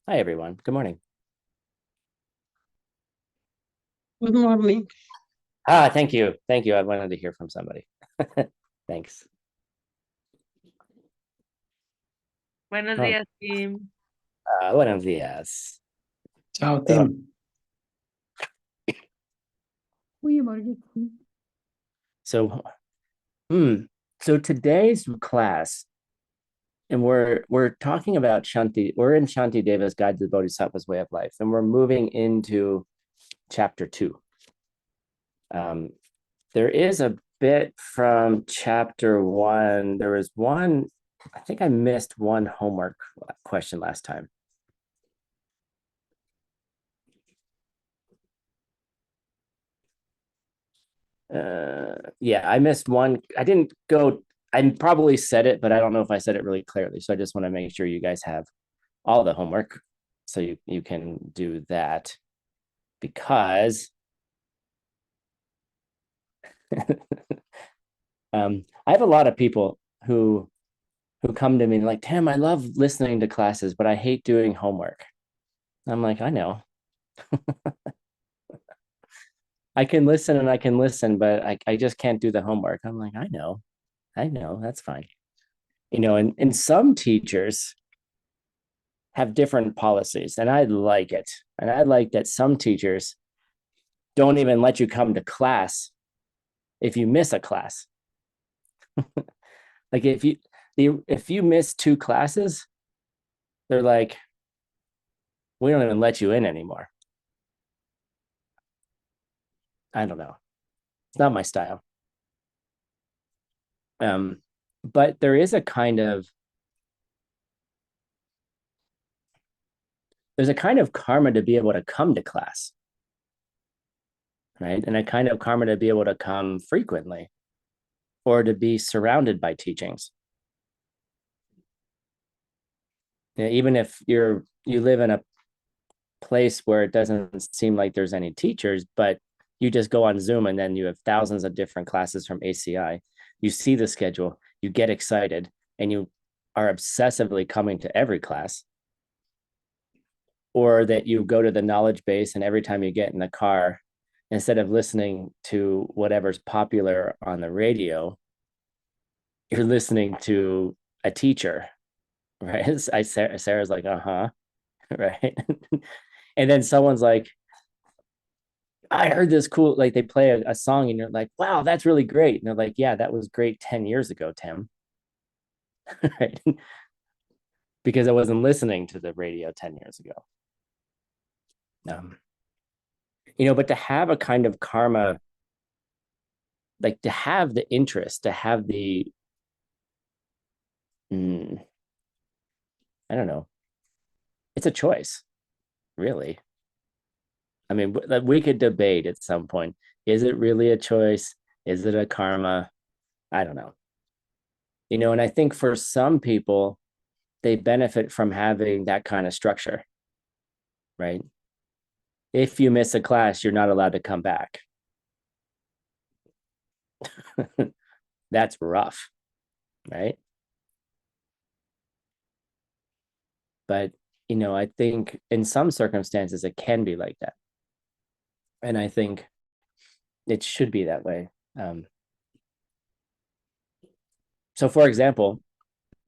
Hi, everyone. Good morning. Good morning. Thank you. Thank you. I wanted to hear from somebody. Thanks. Buenos Oh, días, Tim. buenos días. Ciao So, Tim. so, hmm. So today's class, and we're talking about Shanti. We're in Shanti Deva's Guide to the Bodhisattva's Way of Life, and we're moving into chapter 2. There is a bit from chapter 1. There was one. I think I missed one homework question last time. Yeah, I missed one. I probably said it, but I don't know if I said it really clearly. So I just want to make sure you guys have all the homework so you can do that because I have a lot of people who come to me like, Tim, I love listening to classes, but I hate doing homework. I'm like, I know. I can listen and I can listen, but I just can't do the homework. I'm like, I know, that's fine. And some teachers have different policies, and I like it. And I like that some teachers don't even let you come to class if you miss a class. Like if you miss 2 classes, they're like, we don't even let you in anymore. I don't know. It's not my style. But there is a kind of there's a kind of karma to be able to come to class, right? And a kind of karma to be able to come frequently or to be surrounded by teachings. Even if you live in a place where it doesn't seem like there's any teachers, but you just go on Zoom and then you have thousands of different classes from ACI. You see the schedule, you get excited, and you are obsessively coming to every class. Or that you go to the knowledge base and every time you get in the car, instead of listening to whatever's popular on the radio, you're listening to a teacher, right? Sarah's like, uh-huh, right? And then someone's like, I heard this cool, like they play a song and you're like, wow, that's really great. And they're like, yeah, that was great 10 years ago, Tim. Right? Because I wasn't listening to the radio 10 years ago. Um, but to have a kind of karma, like to have the interest, to have mm, I don't know, it's a choice, really. I mean, we could debate at some point. Is it really a choice? Is it a karma? I don't know. And I think for some people, they benefit from having that kind of structure, right? If you miss a class, you're not allowed to come back. That's rough, right? But, I think in some circumstances, it can be like that. And I think it should be that way. So, for example,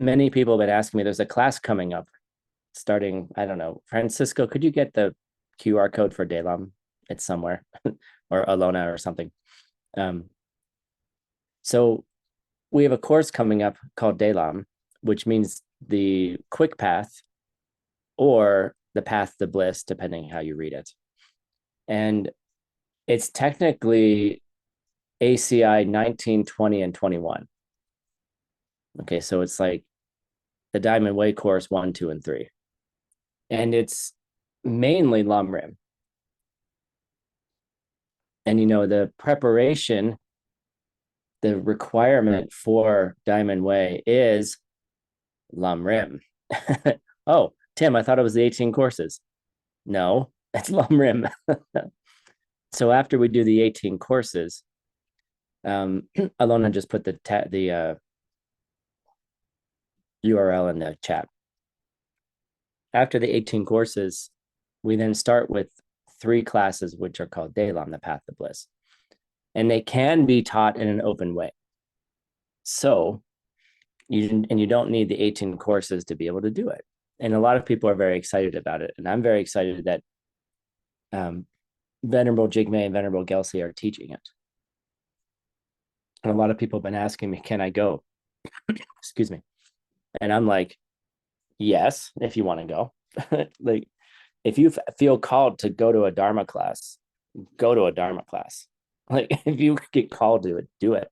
many people have been asking me, there's a class coming up starting, I don't know, Francisco, could you get the QR code for Delam? It's somewhere, or Alona or something. So we have a course coming up called Delam, which means the quick path or the path to bliss, depending how you read it. And it's technically ACI 19, 20, and 21. Okay, so it's like the Diamond Way course 1, 2, and 3. And it's mainly Lam Rim. And the preparation, the requirement for Diamond Way is Lam Rim. Oh, Tim, I thought it was the 18 courses. No, it's Lam Rim. So after we do the 18 courses, Alona just put the URL in the chat. after the 18 courses, we then start with 3 classes, which are called Dalam, the Path to Bliss. And they can be taught in an open way. So you don't need the 18 courses to be able to do it. And a lot of people are very excited about it. And I'm very excited that Venerable Jigme and Venerable Gelsey are teaching it. And a lot of people have been asking me, can I go? Excuse me. And I'm like, yes, if you want to go. Like, if you feel called to go to a Dharma class, go to a Dharma class. Like, if you get called to it, do it.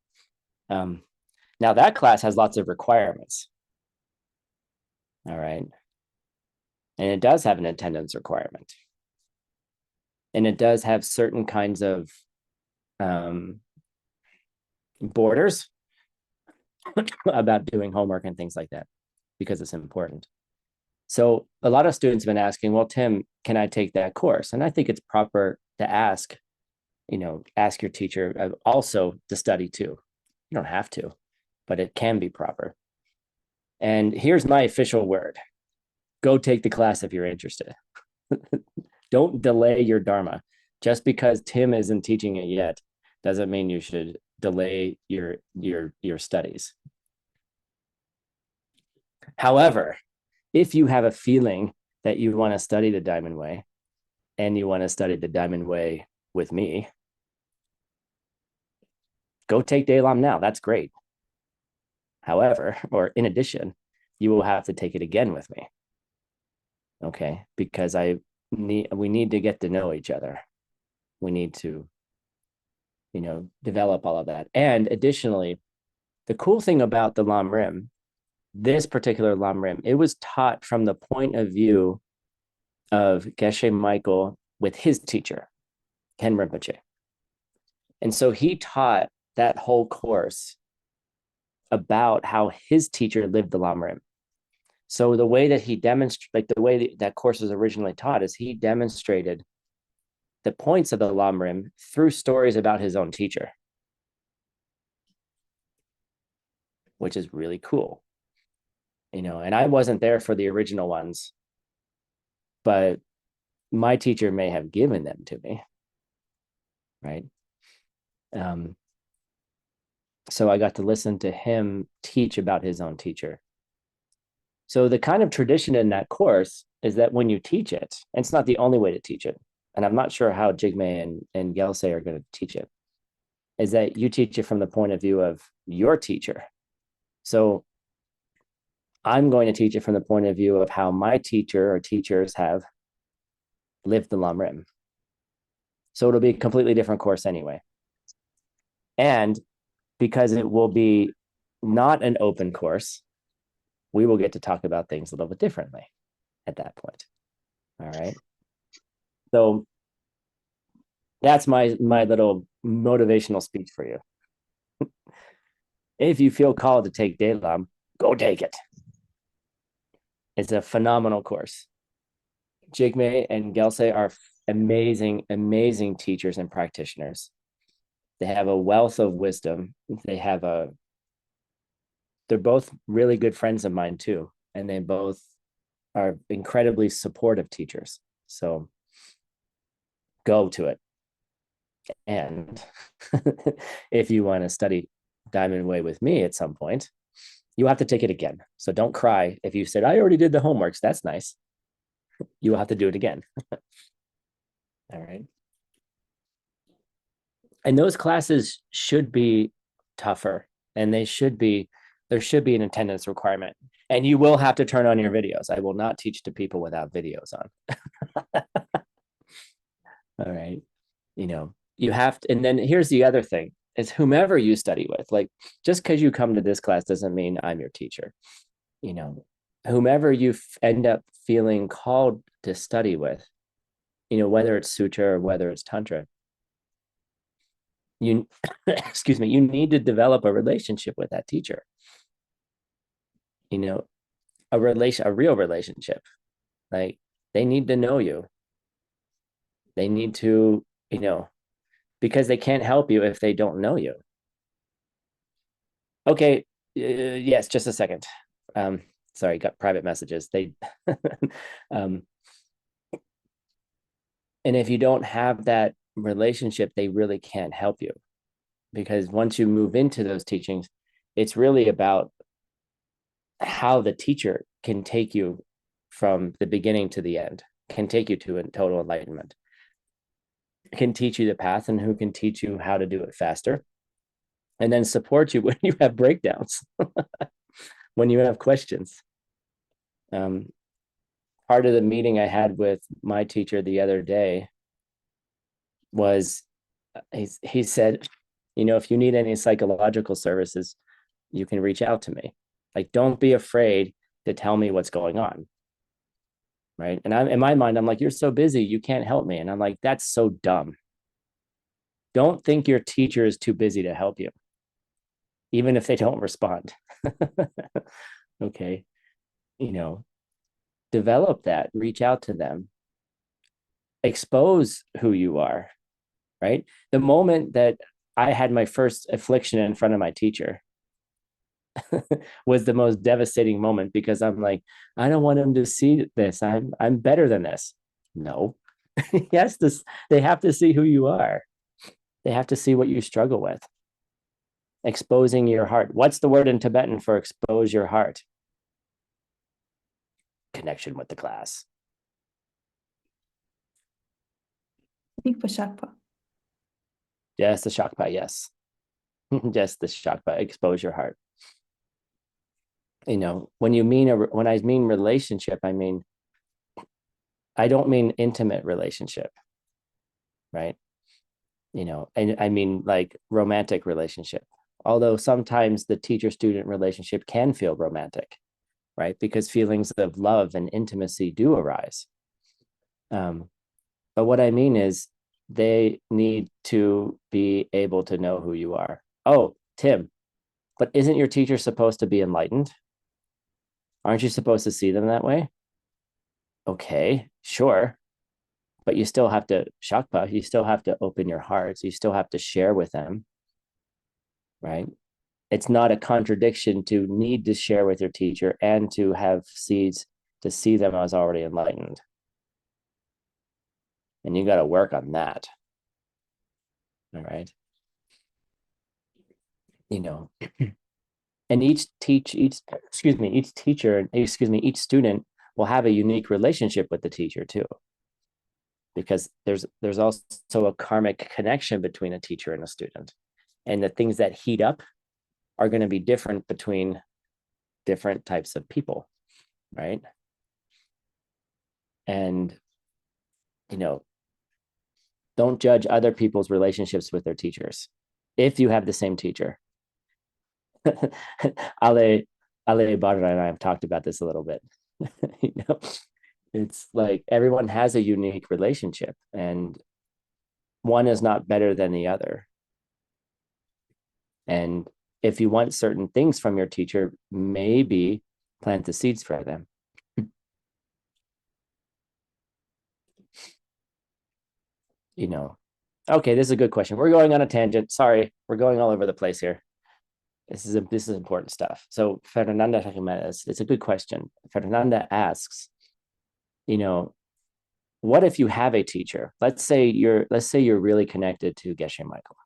Now that class has lots of requirements. All right. And it does have an attendance requirement. And it does have certain kinds of borders about doing homework and things like that, because it's important. So a lot of students have been asking, well, Tim, can I take that course? And I think it's proper to ask your teacher also to study too. You don't have to, but it can be proper. And here's my official word. Go take the class if you're interested. Don't delay your Dharma. Just because Tim isn't teaching it yet doesn't mean you should delay your studies. However, if you have a feeling that you want to study the Diamond Way and you want to study the Diamond Way with me, go take Dalam now. That's great. However, or in addition, you will have to take it again with me. Okay, because we need to get to know each other. We need to, develop all of that. And additionally, the cool thing about the Lam Rim, this particular Lam Rim, it was taught from the point of view of Geshe Michael with his teacher, Ken Rinpoche. And so he taught that whole course about how his teacher lived the Lam Rim. So the way that he demonstrated, like the way that course was originally taught, is he demonstrated the points of the Lam Rim through stories about his own teacher, which is really cool. And I wasn't there for the original ones, but my teacher may have given them to me, right? So I got to listen to him teach about his own teacher. So the kind of tradition in that course is that when you teach it, and it's not the only way to teach it, and I'm not sure how Jigme and Gelsey are going to teach it, is that you teach it from the point of view of your teacher. So I'm going to teach it from the point of view of how my teacher or teachers have lived the Lam Rim. So it'll be a completely different course anyway. And because it will be not an open course, we will get to talk about things a little bit differently at that point. All right. So that's my little motivational speech for you. If you feel called to take Dalam, go take it. It's a phenomenal course. Jigme and Gelsey are amazing, amazing teachers and practitioners. They have a wealth of wisdom. They're both really good friends of mine too. And they both are incredibly supportive teachers. So go to it. And if you want to study Diamond Way with me at some point, you have to take it again. So don't cry if you said, I already did the homeworks. That's nice. You will have to do it again. All right. And those classes should be tougher, and there should be an attendance requirement. And you will have to turn on your videos. I will not teach to people without videos on. All right. You have to, and then here's the other thing is whomever you study with, like just because you come to this class doesn't mean I'm your teacher. Whomever you end up feeling called to study with, whether it's sutra or whether it's tantra, you excuse me, you need to develop a relationship with that teacher. A real relationship. Like they need to know you. They need to, because they can't help you if they don't know you. Okay. Yes, just a second. sorry, got private messages. They, um, and if you don't have that relationship, they really can't help you, because once you move into those teachings, it's really about how the teacher can take you from the beginning to the end, can take you to total enlightenment, can teach you the path, and who can teach you how to do it faster, and then support you when you have breakdowns, when you have questions. Part of the meeting I had with my teacher the other day was he said, if you need any psychological services, you can reach out to me. Like, don't be afraid to tell me what's going on. Right. And I'm in my mind, I'm like, you're so busy, you can't help me. And I'm like, that's so dumb. Don't think your teacher is too busy to help you, even if they don't respond. Okay. Develop that, reach out to them, expose who you are. Right. The moment that I had my first affliction in front of my teacher was the most devastating moment, because I'm like, I don't want him to see this. I'm better than this. No. Yes, they have to see who you are. They have to see what you struggle with. Exposing your heart. What's the word in Tibetan for expose your heart? Connection with the class. Yes, the Shakpa, yes. Just the Shakpa, expose your heart. When I mean relationship, I don't mean intimate relationship, right? And I mean like romantic relationship. Although sometimes the teacher-student relationship can feel romantic, right? Because feelings of love and intimacy do arise. But what I mean is they need to be able to know who you are. Oh, Tim, but isn't your teacher supposed to be enlightened? Aren't you supposed to see them that way? Okay, sure. But you still have to shakpa, you still have to open your hearts, you still have to share with them, right? It's not a contradiction to need to share with your teacher and to have seeds to see them as already enlightened. And you got to work on that. All right. And each student will have a unique relationship with the teacher too, because there's also a karmic connection between a teacher and a student, and the things that heat up are going to be different between different types of people, right? And don't judge other people's relationships with their teachers if you have the same teacher. Ale Badra and I have talked about this a little bit. It's like everyone has a unique relationship, and one is not better than the other. And if you want certain things from your teacher, maybe plant the seeds for them. Okay, this is a good question. We're going on a tangent. Sorry, we're going all over the place here. This is important stuff. So Fernanda Jimenez, it's a good question. Fernanda asks, what if you have a teacher? Let's say you're really connected to Geshe Michael,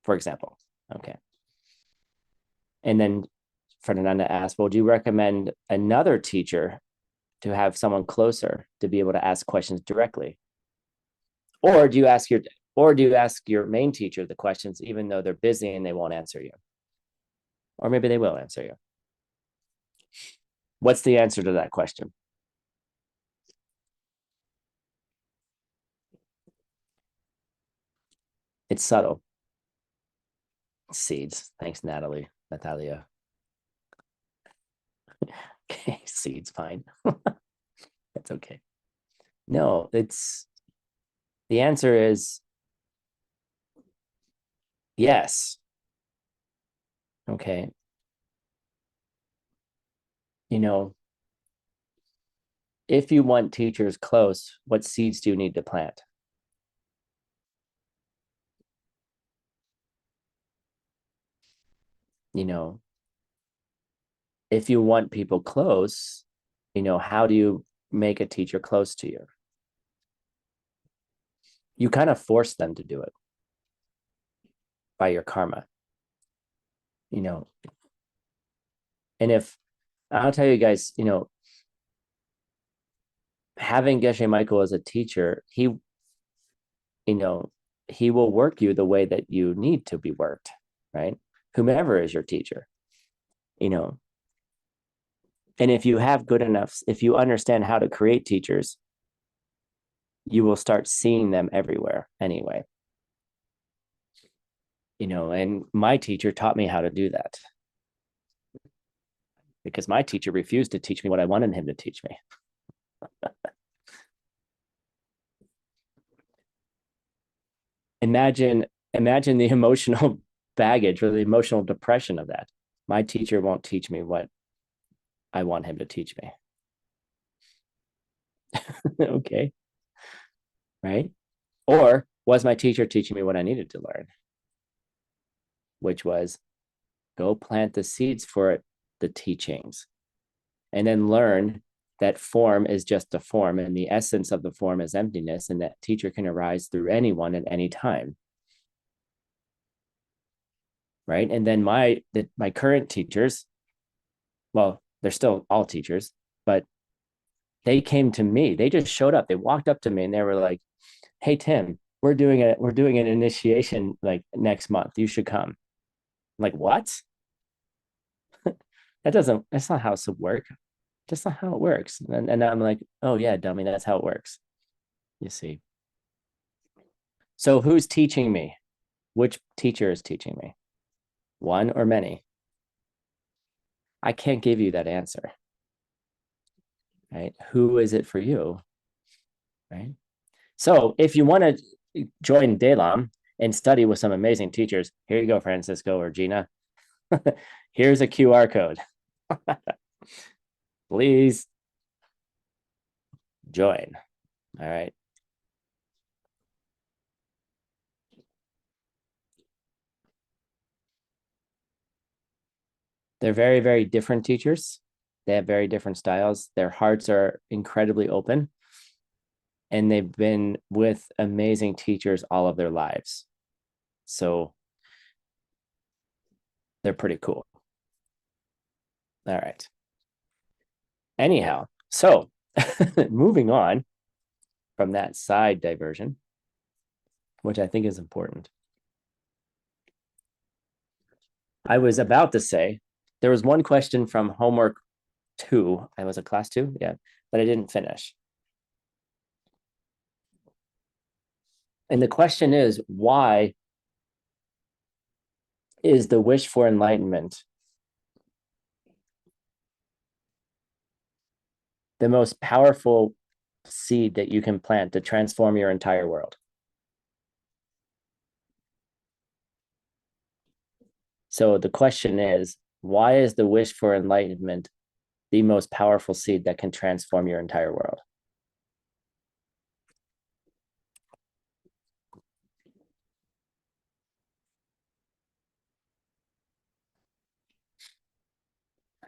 for example. Okay. And then Fernanda asks, well, do you recommend another teacher to have someone closer to be able to ask questions directly? Or do you ask your main teacher the questions, even though they're busy and they won't answer you? Or maybe they will answer you. What's the answer to that question? It's subtle. Seeds. Thanks, Natalia. Okay, seeds, fine. That's okay. No, the answer is yes. Okay. If you want teachers close, what seeds do you need to plant? if you want people close, how do you make a teacher close to you? You kind of force them to do it by your karma, and if I'll tell you guys, having Geshe Michael as a teacher, you know, he will work you the way that you need to be worked, right? Whomever is your teacher, you know. And if you have good enough, if you understand how to create teachers, you will start seeing them everywhere anyway. And my teacher taught me how to do that because my teacher refused to teach me what I wanted him to teach me. Imagine the emotional baggage or the emotional depression of that. My teacher won't teach me what I want him to teach me. Okay. Right. Or was my teacher teaching me what I needed to learn, which was go plant the seeds for the teachings and then learn that form is just a form and the essence of the form is emptiness, and that teacher can arise through anyone at any time. Right. And then my current teachers, well, they're still all teachers, but they came to me. They just showed up. They walked up to me and they were like, "Hey Tim, we're doing an initiation like next month. You should come." I'm like, what? That's not how it's work. That's not how it works. And I'm like, oh yeah, dummy, that's how it works. You see. So who's teaching me? Which teacher is teaching me? One or many? I can't give you that answer. Right? Who is it for you? Right? So if you want to join Dalam and study with some amazing teachers, here you go, Francisco or Gina. Here's a QR code. Please join. All right. They're very, very different teachers. They have very different styles. Their hearts are incredibly open. And they've been with amazing teachers all of their lives. So they're pretty cool. All right. Anyhow, so moving on from that side diversion, which I think is important. I was about to say there was one question from homework 2. I was a class 2, yeah, but I didn't finish. And the question is, why is the wish for enlightenment the most powerful seed that you can plant to transform your entire world? So the question is, why is the wish for enlightenment the most powerful seed that can transform your entire world?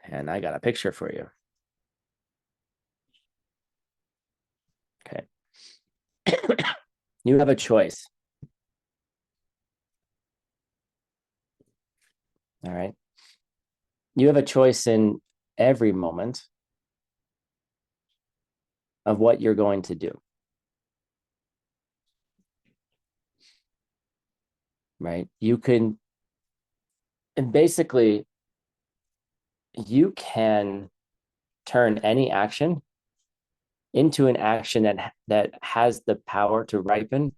And I got a picture for you. Okay. You have a choice. All right. You have a choice in every moment of what you're going to do. Right. You can, and basically, you can turn any action into an action that has the power to ripen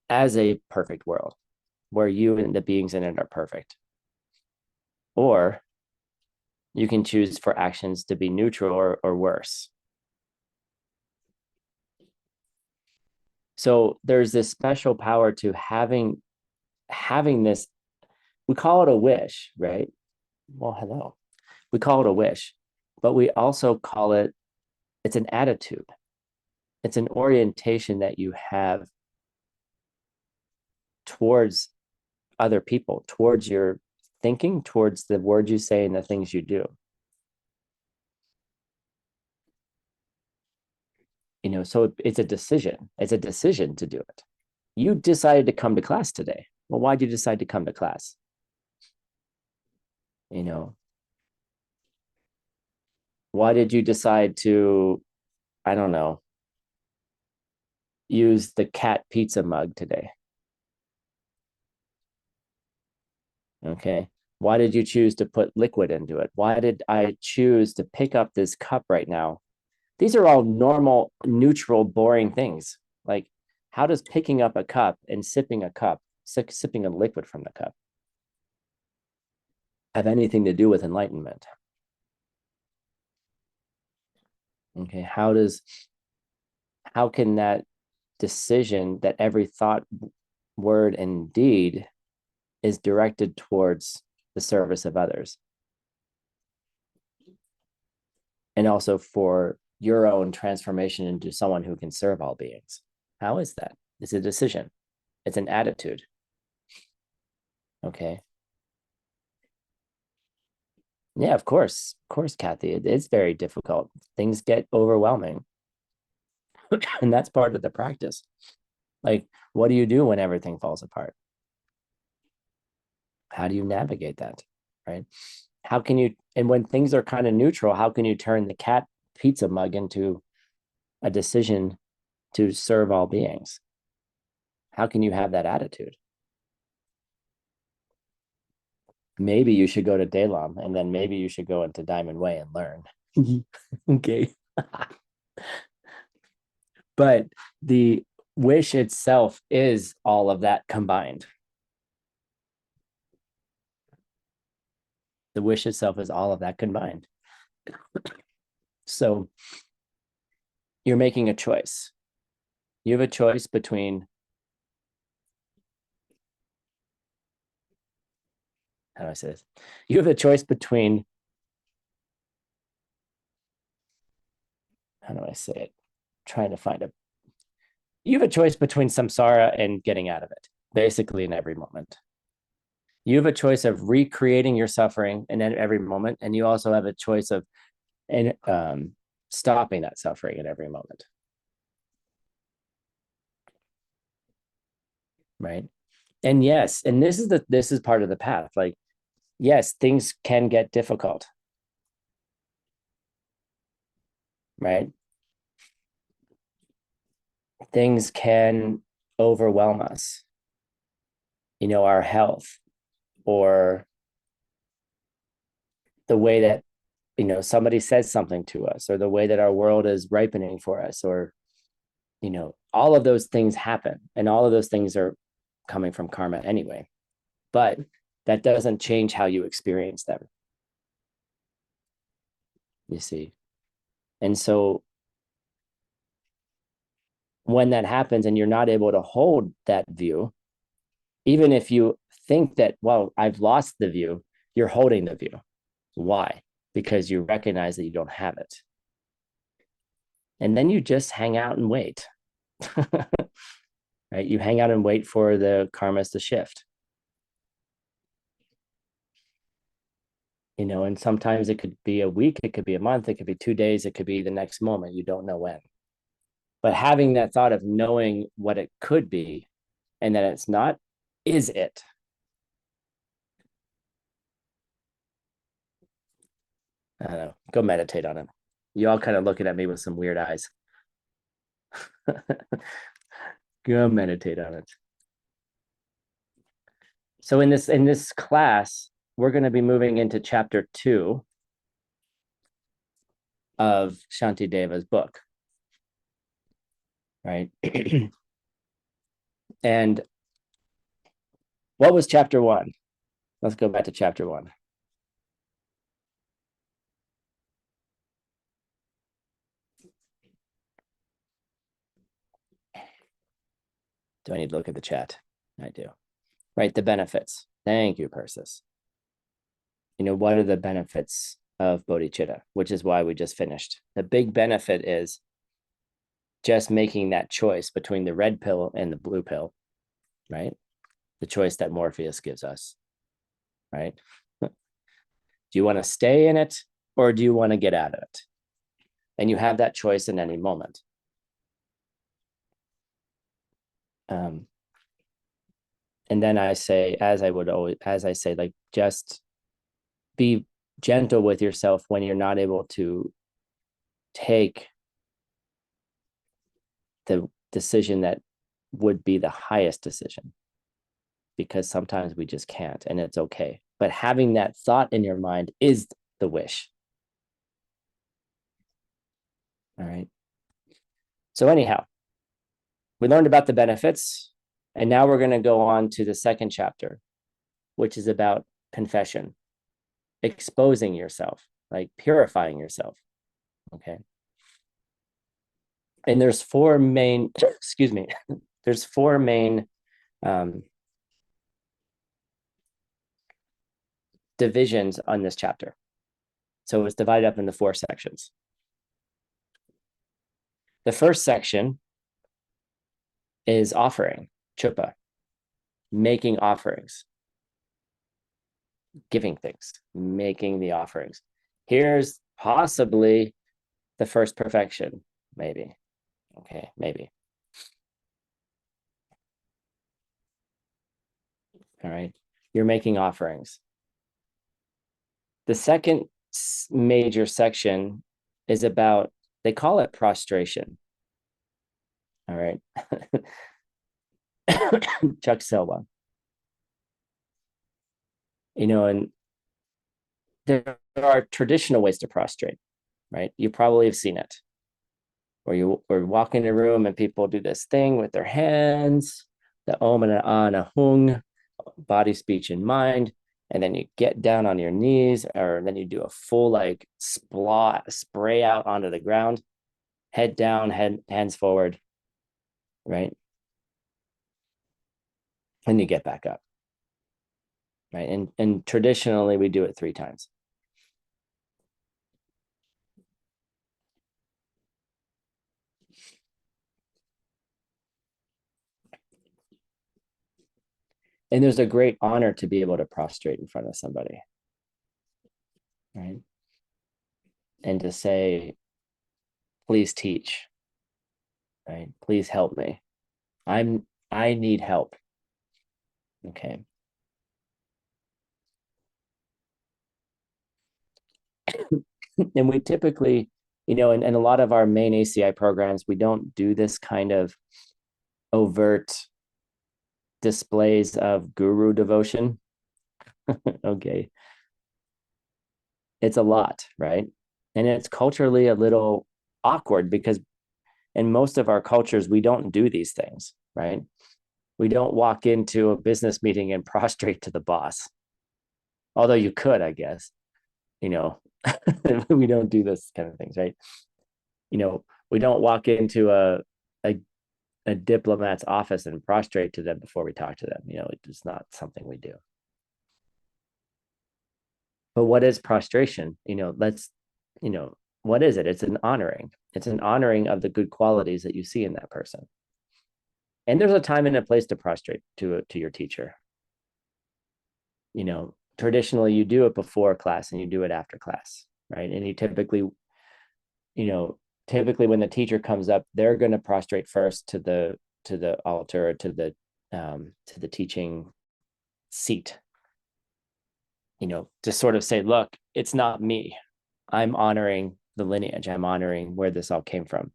as a perfect world where you and the beings in it are perfect. Or you can choose for actions to be neutral or worse. So there's this special power to having this, we call it a wish, right? Well, hello. We call it a wish, but we also call it's an attitude. It's an orientation that you have towards other people, towards your thinking towards the words you say and the things you do. So it's a decision. It's a decision to do it. You decided to come to class today. Well, why'd you decide to come to class? Why did you decide to, I don't know, use the cat pizza mug today? Okay. Why did you choose to put liquid into it? Why did I choose to pick up this cup right now? These are all normal, neutral, boring things. Like, how does picking up a cup and sipping a liquid from the cup, have anything to do with enlightenment? Okay. How can that decision that every thought, word, and deed is directed towards the service of others, and also for your own transformation into someone who can serve all beings? How is that? It's a decision. It's an attitude. Okay. Yeah, of course, Kathy. It's very difficult. Things get overwhelming. And that's part of the practice. Like, what do you do when everything falls apart? How do you navigate that? Right? How can you, and when things are kind of neutral, how can you turn the cat pizza mug into a decision to serve all beings? How can you have that attitude? Maybe you should go to Dalam, and then maybe you should go into Diamond Way and learn. Okay. But the wish itself is all of that combined. The wish itself is all of that combined. So you're making a choice. You have a choice between, how do I say this? You have a choice between, how do I say it? Trying to find you have a choice between samsara and getting out of it, basically in every moment. You have a choice of recreating your suffering in every moment, and you also have a choice of stopping that suffering at every moment. Right? And yes, and this is part of the path. Like, yes, things can get difficult. Right? Things can overwhelm us. Our health, or the way that somebody says something to us, or the way that our world is ripening for us, or all of those things happen, and all of those things are coming from karma anyway, but that doesn't change how you experience them, you see. And so when that happens and you're not able to hold that view, even if you think that, well, I've lost the view, you're holding the view. Why? Because you recognize that you don't have it. And then you just hang out and wait. Right? You hang out and wait for the karmas to shift. And sometimes it could be a week, it could be a month, it could be 2 days, it could be the next moment. You don't know when. But having that thought of knowing what it could be and that it's not, is it. I don't know. Go meditate on it. You all kind of looking at me with some weird eyes. Go meditate on it. So in this class, we're going to be moving into chapter 2 of Shantideva's book. Right? And what was chapter 1? Let's go back to chapter 1. Do I need to look at the chat? I do. Right, the benefits. Thank you, Persis. What are the benefits of bodhicitta, which is why we just finished. The big benefit is just making that choice between the red pill and the blue pill, right? The choice that Morpheus gives us, right? Do you want to stay in it or do you want to get out of it? And you have that choice in any moment. And then I say, as I say, like, just be gentle with yourself when you're not able to take the decision that would be the highest decision, because sometimes we just can't, and it's okay. But having that thought in your mind is the wish. All right. So anyhow, we learned about the benefits, and now we're going to go on to the second chapter, which is about confession, exposing yourself, like purifying yourself. Okay. And there's four main, excuse me, there's four main divisions on this chapter. So it's divided up into four sections. The first section is offering, chupa, making offerings, giving things, making the offerings. Here's possibly the first perfection, maybe. Okay, maybe. All right, you're making offerings. The second major section is about, they call it prostration. All right. Chuck Silva. You know, and there are traditional ways to prostrate, right? You probably have seen it. Or walk in a room and people do this thing with their hands, the om and an hung, body, speech, and mind. And then you get down on your knees, or then you do a full like spray out onto the ground, head down, hands forward, right? And you get back up, right? And traditionally we do it 3 times. And there's a great honor to be able to prostrate in front of somebody, right? And to say, please teach, right? Please help me. I need help. Okay. And we typically, you know, in a lot of our main ACI programs, we don't do this kind of overt displays of guru devotion. Okay. It's a lot, right? And it's culturally a little awkward because in most of our cultures, we don't do these things, right? We don't walk into a business meeting and prostrate to the boss. Although you could, I guess, you know, we don't do this kind of things, right? You know, we don't walk into a diplomat's office and prostrate to them before we talk to them. You know, it's not something we do. But what is prostration? You know, what is it? It's an honoring. It's an honoring of the good qualities that you see in that person. And there's a time and a place to prostrate to your teacher. You know, traditionally you do it before class and you do it after class, right? And you typically, you know, when the teacher comes up, they're going to prostrate first to the altar, or to the teaching seat, you know, to sort of say, look, it's not me. I'm honoring the lineage. I'm honoring where this all came from.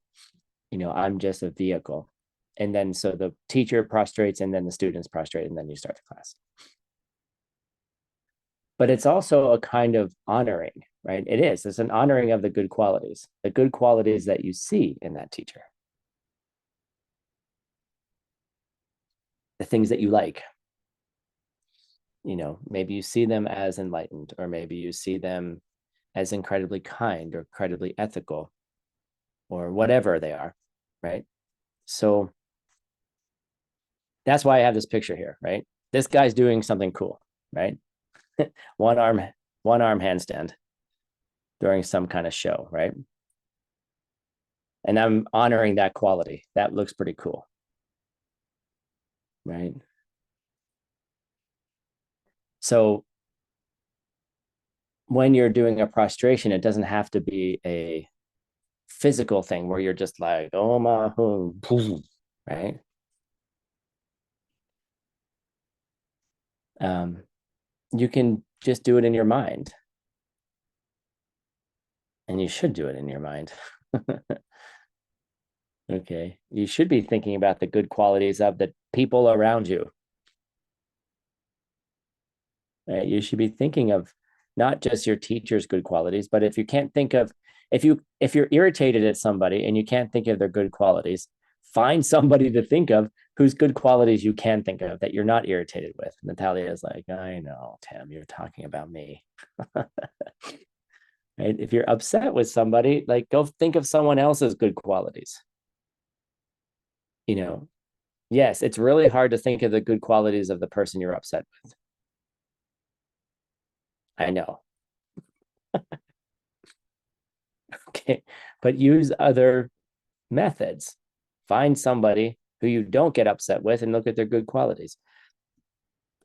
You know, I'm just a vehicle. And then so the teacher prostrates and then the students prostrate and then you start the class. But it's also a kind of honoring, right? It's an honoring of the good qualities that you see in that teacher, the things that you like. You know, maybe you see them as enlightened, or maybe you see them as incredibly kind or incredibly ethical, or whatever they are, right? So that's why I have this picture here, right? This guy's doing something cool, right? one arm handstand during some kind of show, right? And I'm honoring that quality. That looks pretty cool, right? So when you're doing a prostration, it doesn't have to be a physical thing where you're just like, oh my, right? You can just do it in your mind, and you should do it in your mind. Okay. You should be thinking about the good qualities of the people around you. Right? You should be thinking of not just your teacher's good qualities, but if you can't think of if you're irritated at somebody and you can't think of their good qualities, find somebody to think of whose good qualities you can think of that you're not irritated with. Natalia is like, I know, Tim, you're talking about me. Right? If you're upset with somebody, like go think of someone else's good qualities. You know, yes, it's really hard to think of the good qualities of the person you're upset with. I know. Okay. But use other methods. Find somebody who you don't get upset with and look at their good qualities.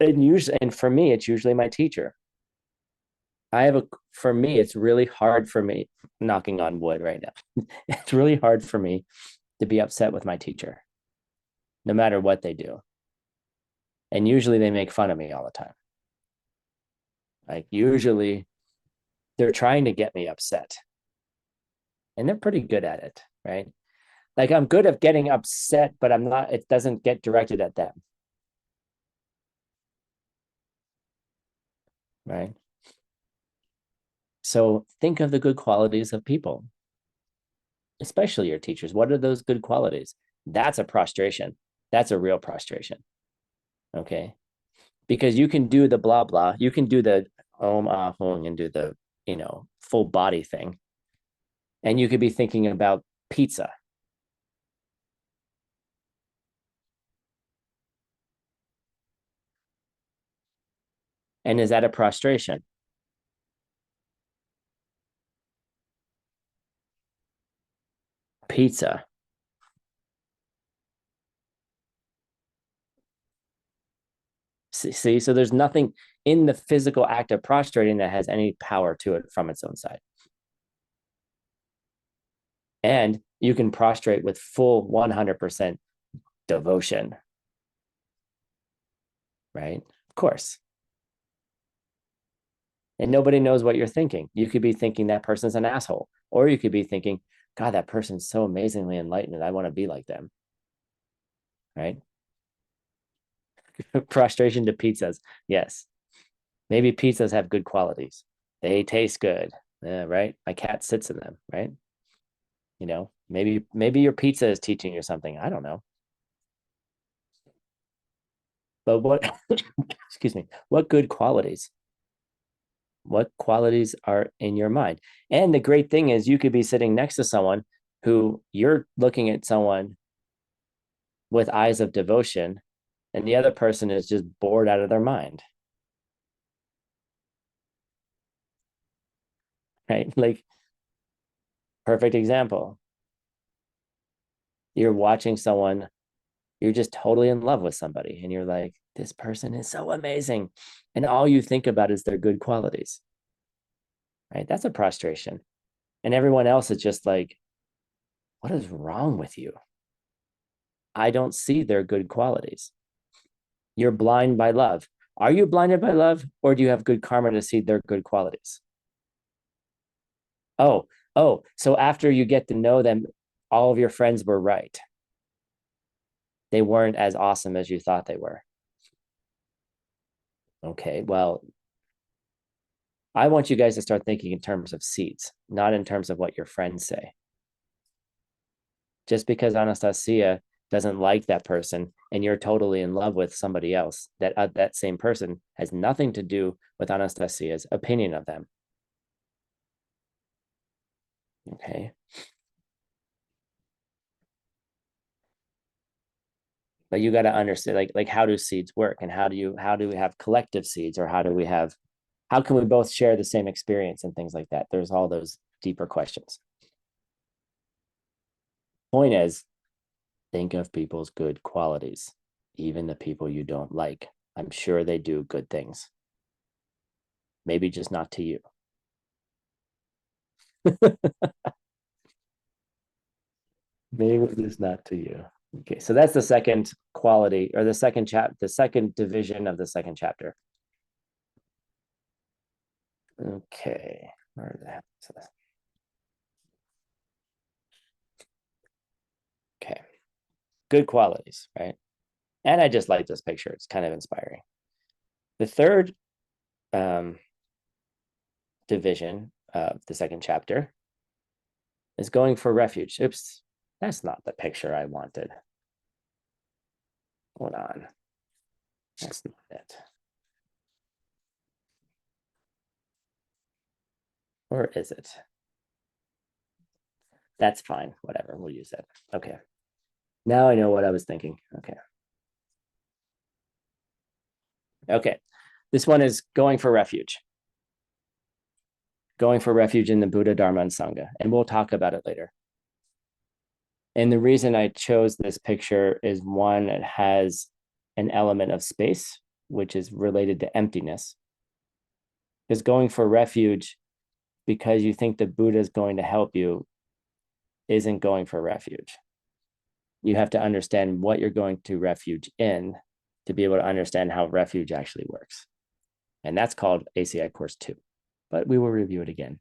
And for me, it's usually my teacher. For me, it's really hard for me, knocking on wood right now. It's really hard for me to be upset with my teacher, no matter what they do. And usually they make fun of me all the time. Like, usually they're trying to get me upset, and they're pretty good at it, right? Like, I'm good at getting upset, but I'm not, it doesn't get directed at them, right? So think of the good qualities of people, especially your teachers. What are those good qualities? That's a prostration. That's a real prostration. Okay. Because you can do the blah, blah. You can do the om, ah, hung, and do the, full body thing. And you could be thinking about pizza. And is that a prostration? Pizza. See, so there's nothing in the physical act of prostrating that has any power to it from its own side. And you can prostrate with full 100% devotion, right? Of course. And nobody knows what you're thinking. You could be thinking that person's an asshole, or you could be thinking, God, that person's so amazingly enlightened. I want to be like them, right? Prostration to pizzas. Yes. Maybe pizzas have good qualities. They taste good. Yeah, right. My cat sits in them, right? Maybe your pizza is teaching you something. I don't know. But what excuse me, what good qualities? What qualities are in your mind? And the great thing is you could be sitting next to someone who you're looking at someone with eyes of devotion, and the other person is just bored out of their mind. Right? Like, perfect example. You're watching someone, you're just totally in love with somebody, and you're like, this person is so amazing. And all you think about is their good qualities. Right? That's a prostration. And everyone else is just like, what is wrong with you? I don't see their good qualities. You're blind by love. Are you blinded by love, or do you have good karma to see their good qualities? Oh, so after you get to know them, all of your friends were right. They weren't as awesome as you thought they were. Okay, well, I want you guys to start thinking in terms of seeds, not in terms of what your friends say. Just because Anastasia doesn't like that person and you're totally in love with somebody else, that same person has nothing to do with Anastasia's opinion of them. Okay. But you got to understand, like how do seeds work, and how do we have collective seeds, or how can we both share the same experience and things like that? There's all those deeper questions. Point is, think of people's good qualities, even the people you don't like. I'm sure they do good things. Maybe just not to you. Maybe it's not to you. Okay, so that's the second quality or the second division of the second chapter. Okay, where the heck is this? Okay, good qualities, right? And I just like this picture. It's kind of inspiring. The third division of the second chapter is going for refuge. Oops, that's not the picture I wanted. Hold on. That's not it. Or is it? That's fine. Whatever. We'll use it. Okay. Now I know what I was thinking. Okay. Okay. This one is going for refuge. Going for refuge in the Buddha, Dharma, and Sangha. And we'll talk about it later. And the reason I chose this picture is one, it has an element of space, which is related to emptiness. Because going for refuge, because you think the Buddha is going to help you, isn't going for refuge. You have to understand what you're going to refuge in to be able to understand how refuge actually works. And that's called ACI Course 2. But we will review it again.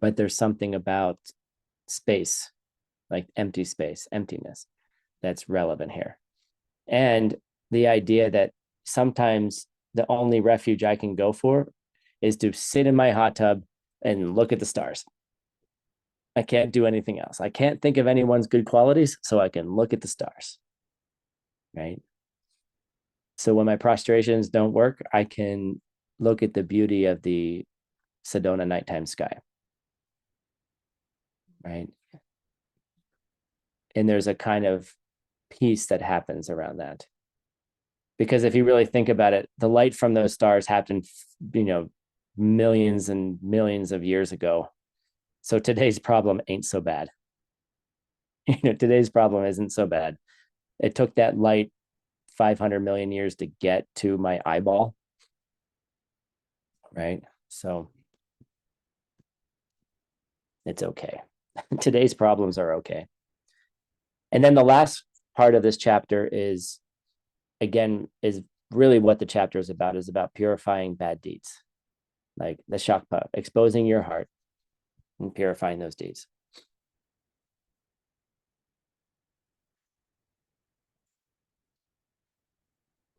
But there's something about space, like empty space, emptiness, that's relevant here. And the idea that sometimes the only refuge I can go for is to sit in my hot tub and look at the stars. I can't do anything else. I can't think of anyone's good qualities, so I can look at the stars, right? So when my prostrations don't work, I can look at the beauty of the Sedona nighttime sky, right? And there's a kind of peace that happens around that. Because if you really think about it, the light from those stars happened, millions and millions of years ago. So today's problem ain't so bad. Today's problem isn't so bad. It took that light 500 million years to get to my eyeball, right? So it's okay. Today's problems are okay. And then the last part of this chapter is really what the chapter is about purifying bad deeds, like the shakpa, exposing your heart and purifying those deeds.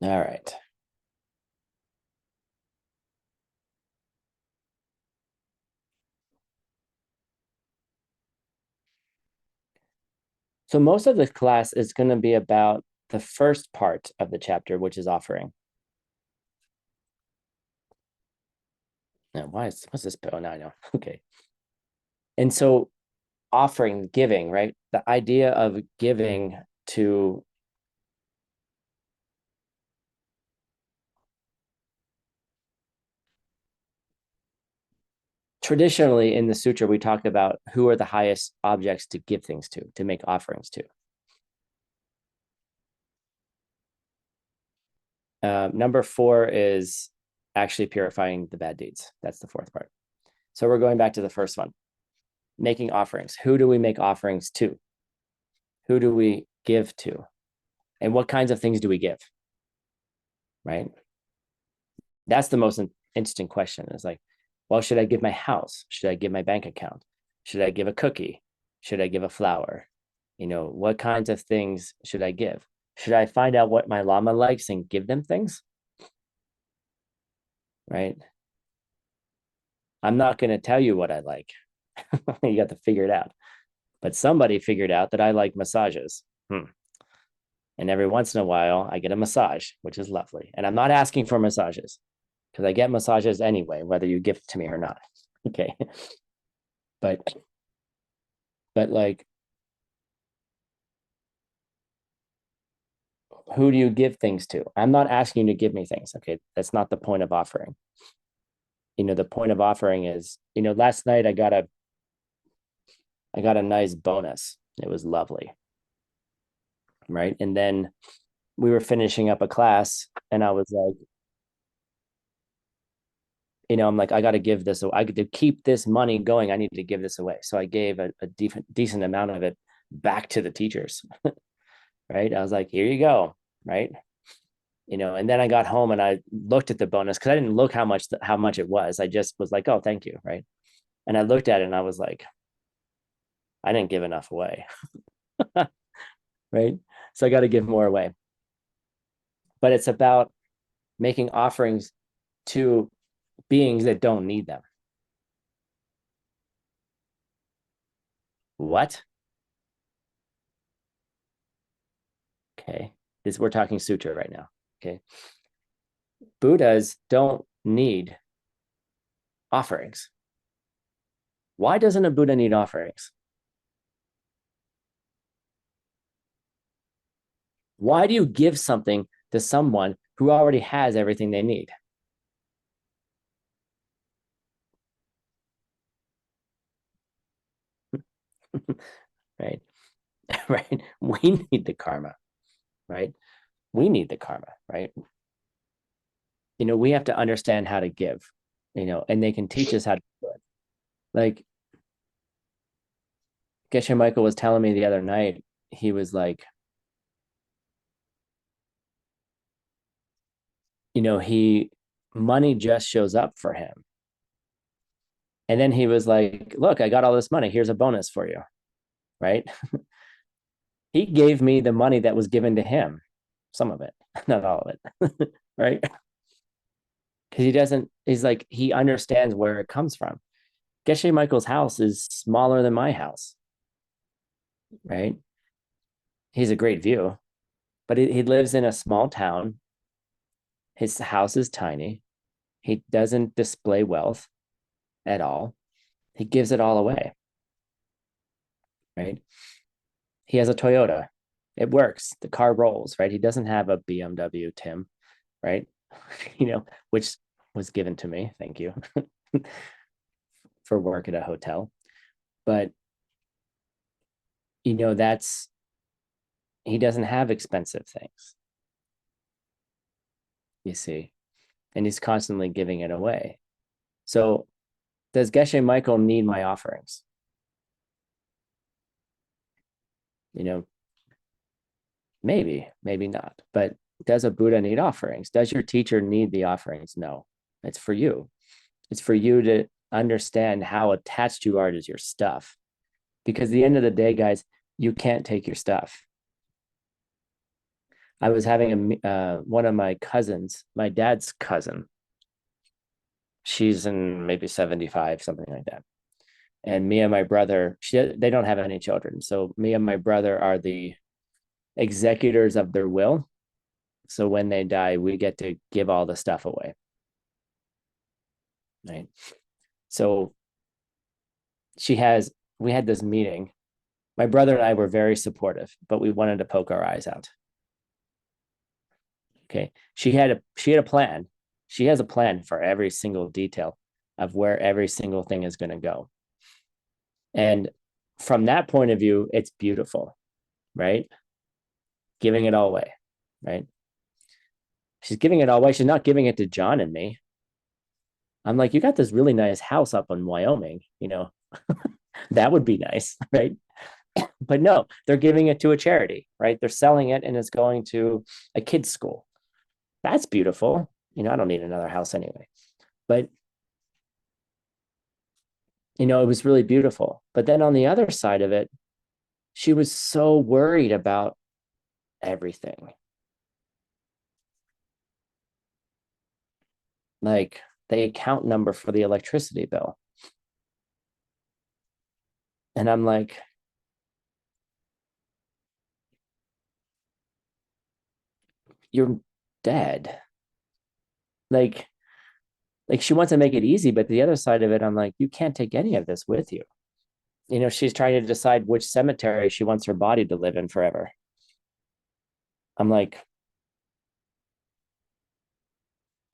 All right. So most of the class is going to be about the first part of the chapter, which is offering. Now, what's this? Oh, now I know. Okay. And so offering, giving, right? The idea of giving to traditionally in the sutra, we talked about who are the highest objects to give things to make offerings to. Number 4 is actually purifying the bad deeds. That's the fourth part. So we're going back to the first one, making offerings. Who do we make offerings to? Who do we give to? And what kinds of things do we give? Right? That's the most interesting question. It's like, well, should I give my house? Should I give my bank account? Should I give a cookie? Should I give a flower? What kinds of things should I give? Should I find out what my lama likes and give them things? Right? I'm not going to tell you what I like. You got to figure it out. But somebody figured out that I like massages. And every once in a while, I get a massage, which is lovely. And I'm not asking for massages because I get massages anyway, whether you give it to me or not. Okay. But like, who do you give things to? I'm not asking you to give me things. Okay. That's not the point of offering. The point of offering is, last night I got a nice bonus. It was lovely. Right. And then we were finishing up a class and I was like, I'm like, I got to give this, I get to keep this money going. I need to give this away. So I gave a decent amount of it back to the teachers, right? I was like, here you go, right? And then I got home and I looked at the bonus because I didn't look how much it was. I just was like, oh, thank you, right? And I looked at it and I was like, I didn't give enough away, right? So I got to give more away. But it's about making offerings to beings that don't need them. What? Okay. We're talking sutra right now. Okay. Buddhas don't need offerings. Why doesn't a Buddha need offerings? Why do you give something to someone who already has everything they need? Right? Right? We need the karma, right? We need the karma, right? We have to understand how to give, and they can teach us how to do it. Like Geshe Michael was telling me the other night, he was like, he money just shows up for him. And then he was like, look, I got all this money. Here's a bonus for you. Right. He gave me the money that was given to him, some of it, not all of it. Right. Because he's like, he understands where it comes from. Geshe Michael's house is smaller than my house. Right. He's a great view, but he lives in a small town. His house is tiny. He doesn't display wealth at all. He gives it all away. Right. He has a Toyota. It works. The car rolls, right? He doesn't have a BMW, Tim, right? Which was given to me. Thank you for work at a hotel. But that's he doesn't have expensive things, you see, and he's constantly giving it away. So does Geshe Michael need my offerings? Maybe, maybe not. But does a Buddha need offerings? Does your teacher need the offerings? No, it's for you. It's for you to understand how attached you are to your stuff. Because at the end of the day, guys, you can't take your stuff. I was having one of my cousins, my dad's cousin. She's in maybe 75, something like that. And me and my brother, they don't have any children. So me and my brother are the executors of their will. So when they die, we get to give all the stuff away. Right. So we had this meeting. My brother and I were very supportive, but we wanted to poke our eyes out. Okay. She had a plan. She has a plan for every single detail of where every single thing is going to go. And from that point of view, it's beautiful, right? Giving it all away, right? She's giving it all away. She's not giving it to John and me. I'm like, you got this really nice house up in Wyoming, that would be nice, right? But no, they're giving it to a charity, right? They're selling it and it's going to a kid's school. That's beautiful. I don't need another house anyway. But it was really beautiful. But then on the other side of it, she was so worried about everything. Like the account number for the electricity bill. And I'm like, you're dead. Like she wants to make it easy, but the other side of it, I'm like, you can't take any of this with you. She's trying to decide which cemetery she wants her body to live in forever. I'm like,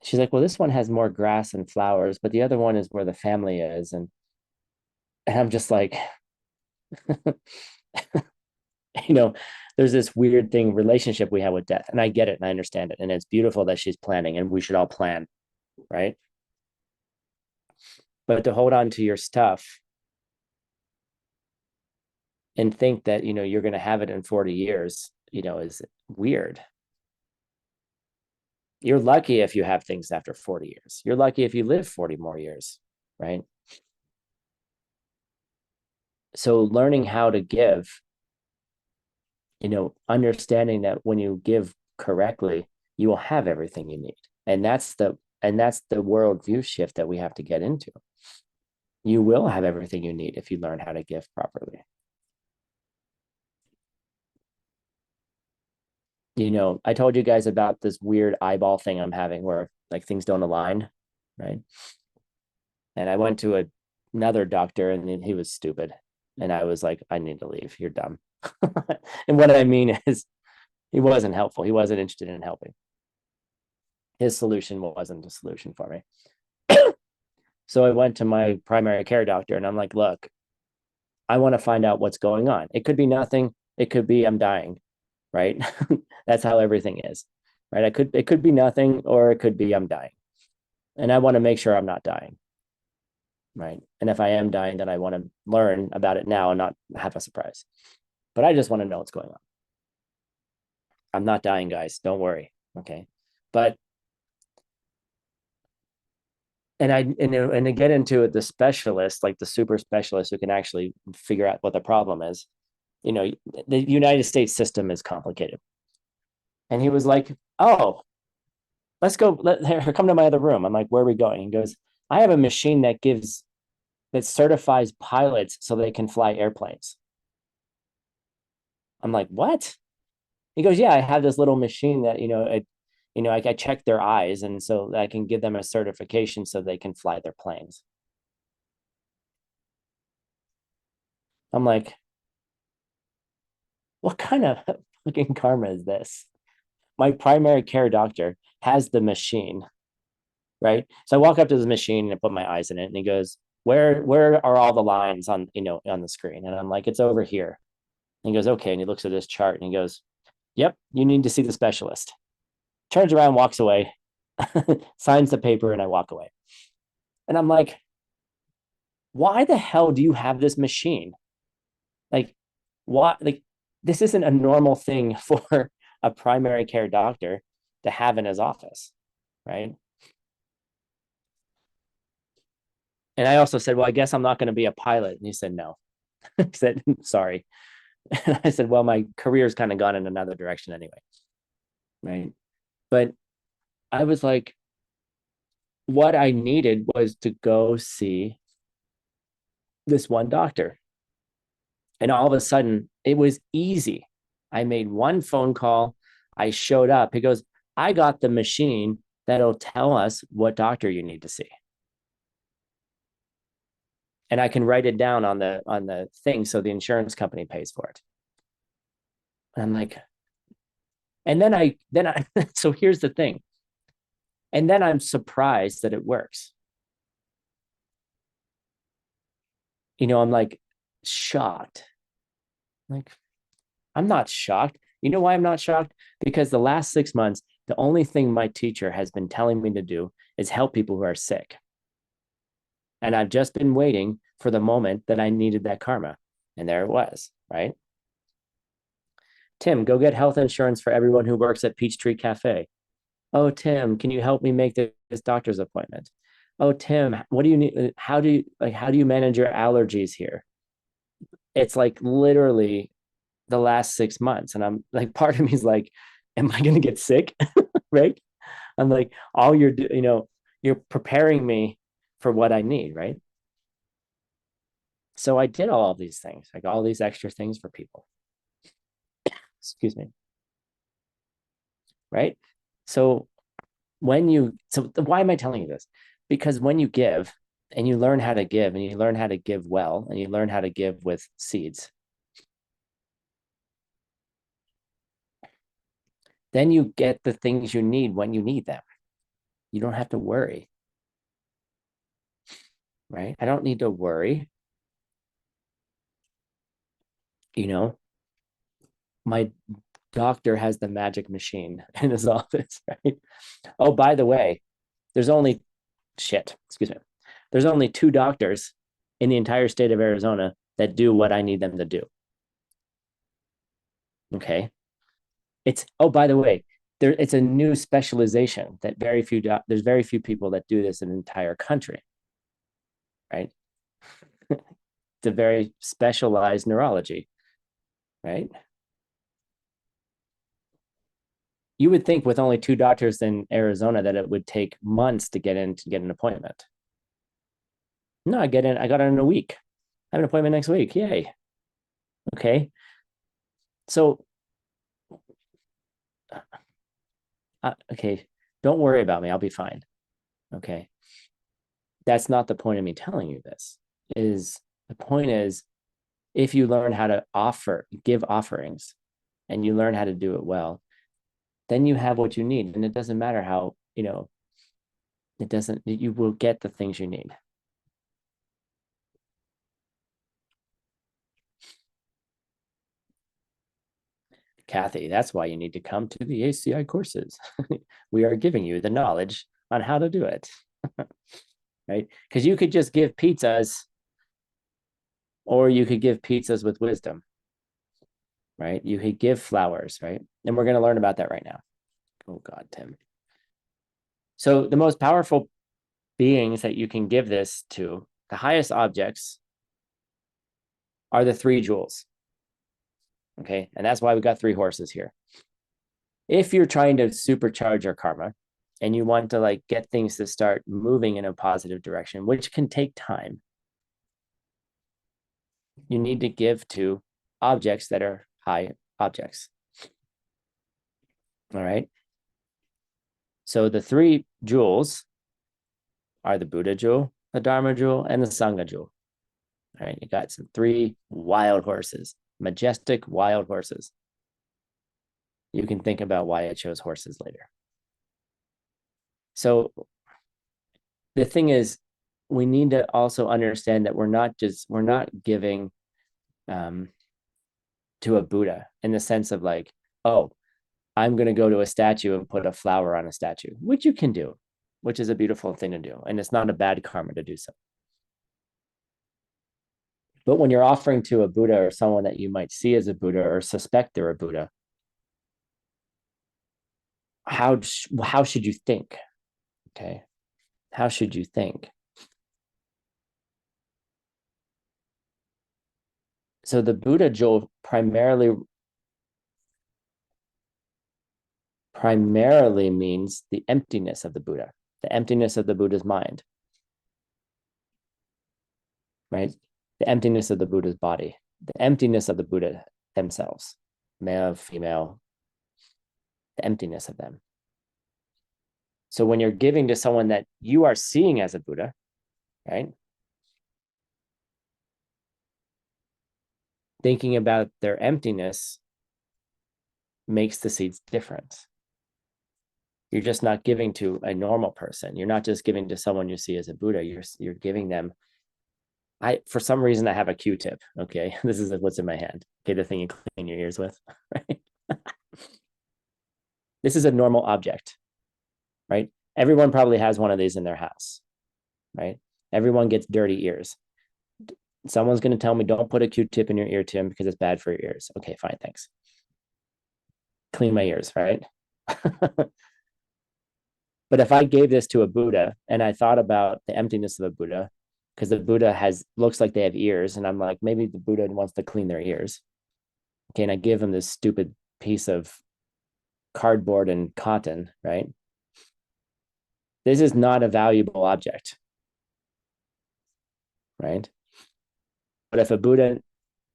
she's like, well, this one has more grass and flowers, but the other one is where the family is. And I'm just like, there's this weird relationship we have with death. And I get it and I understand it. And it's beautiful that she's planning and we should all plan, right? But to hold on to your stuff and think that, you're going to have it in 40 years, is weird. You're lucky if you have things after 40 years. You're lucky if you live 40 more years, right? So learning how to give, understanding that when you give correctly, you will have everything you need. And that's the worldview shift that we have to get into. You will have everything you need if you learn how to give properly. I told you guys about this weird eyeball thing I'm having where like things don't align, right? And I went to another doctor and he was stupid. And I was like, I need to leave. You're dumb. And what I mean is, he wasn't helpful. He wasn't interested in helping. His solution wasn't a solution for me. So I went to my primary care doctor and I'm like, look, I want to find out what's going on. It could be nothing. It could be I'm dying, right? That's how everything is, right? It could be nothing, or it could be I'm dying. And I want to make sure I'm not dying, right? And if I am dying, then I want to learn about it now and not have a surprise. But I just want to know what's going on. I'm not dying, guys. Don't worry. Okay. But and to get into it, the specialist, like the super specialist who can actually figure out what the problem is, the United States system is complicated. And he was like, oh, let's go. Come to my other room. I'm like, where are we going? He goes, I have a machine that certifies pilots so they can fly airplanes. I'm like, what? He goes, yeah, I have this little machine that, I check their eyes, and so I can give them a certification so they can fly their planes. I'm like, what kind of fucking karma is this? My primary care doctor has the machine, right? So I walk up to this machine and I put my eyes in it, and he goes, where are all the lines on the screen? And I'm like, it's over here. And he goes, okay. And he looks at this chart and he goes, yep, you need to see the specialist. Turns around, walks away, signs the paper, and I walk away. And I'm like, why the hell do you have this machine? Like, what? Like, this isn't a normal thing for a primary care doctor to have in his office, right? And I also said, well, I guess I'm not going to be a pilot. And he said, no. He said, sorry. And I said, well, my career's kind of gone in another direction anyway, right? But I was like, what I needed was to go see this one doctor. And all of a sudden, it was easy. I made one phone call. I showed up. He goes, I got the machine that'll tell us what doctor you need to see. And I can write it down on the thing so the insurance company pays for it. And I'm like, and then I so here's the thing. And then I'm surprised that it works. I'm like shocked. Like, I'm not shocked. You know why I'm not shocked? Because the last 6 months, the only thing my teacher has been telling me to do is help people who are sick. And I've just been waiting for the moment that I needed that karma. And there it was, right? Tim, go get health insurance for everyone who works at Peachtree Cafe. Oh, Tim, can you help me make this doctor's appointment? Oh, Tim, what do you need? How do you manage your allergies here? It's like literally the last 6 months. And I'm like, part of me is like, am I going to get sick? Right. I'm like, all you're preparing me for what I need. Right. So I did all of these things, like all these extra things for people. Excuse me. Right. So why am I telling you this? Because when you give and you learn how to give, and you learn how to give well, and you learn how to give with seeds, then you get the things you need when you need them. You don't have to worry, right? I don't need to worry. My doctor has the magic machine in his office, right? Oh, by the way, there's only excuse me. There's only 2 doctors in the entire state of Arizona that do what I need them to do. Okay. Oh, by the way, it's a new specialization that there's very few people that do this in an entire country, right? It's a very specialized neurology, right? You would think with only 2 doctors in Arizona that it would take months to get an appointment. No, I got in a week. I have an appointment next week. Yay. Okay. So, okay, don't worry about me. I'll be fine. Okay. That's not the point of me telling you this. The point is, if you learn how to give offerings, and you learn how to do it well, then you have what you need. And it doesn't matter how, you will get the things you need. Kathy, that's why you need to come to the ACI courses. We are giving you the knowledge on how to do it, right? Because you could just give pizzas, or you could give pizzas with wisdom, right? You could give flowers, right? And we're going to learn about that right now. Oh God, Tim. So the most powerful beings that you can give this to, the highest objects, are the 3 jewels. Okay. And that's why we got 3 horses here. If you're trying to supercharge your karma and you want to like get things to start moving in a positive direction, which can take time, you need to give to objects that are high objects. All right. So the 3 jewels are the Buddha jewel, the Dharma jewel, and the Sangha jewel. All right. You got some 3 wild horses, majestic wild horses. You can think about why I chose horses later. So the thing is, we need to also understand that we're not giving to a Buddha in the sense of like, oh, I'm going to go to a statue and put a flower on a statue, which you can do, which is a beautiful thing to do. And it's not a bad karma to do so. But when you're offering to a Buddha or someone that you might see as a Buddha or suspect they're a Buddha, how should you think? Okay. How should you think? So the Buddha jewel primarily means the emptiness of the Buddha, the emptiness of the Buddha's mind, right? The emptiness of the Buddha's body, the emptiness of the Buddha themselves, male, female, the emptiness of them. So when you're giving to someone that you are seeing as a Buddha, right? Thinking about their emptiness makes the seeds different. You're just not giving to a normal person. You're not just giving to someone you see as a Buddha. You're giving them. For some reason, I have a Q-tip. Okay, this is what's in my hand. Okay, the thing you clean your ears with, right? This is a normal object, right? Everyone probably has one of these in their house, right? Everyone gets dirty ears. Someone's going to tell me, don't put a Q-tip in your ear, Tim, because it's bad for your ears. Okay, fine, thanks. Clean my ears, right? But if I gave this to a Buddha and I thought about the emptiness of the Buddha, because the Buddha looks like they have ears, and I'm like, maybe the Buddha wants to clean their ears. Okay, and I give them this stupid piece of cardboard and cotton, right? This is not a valuable object, right? But if a Buddha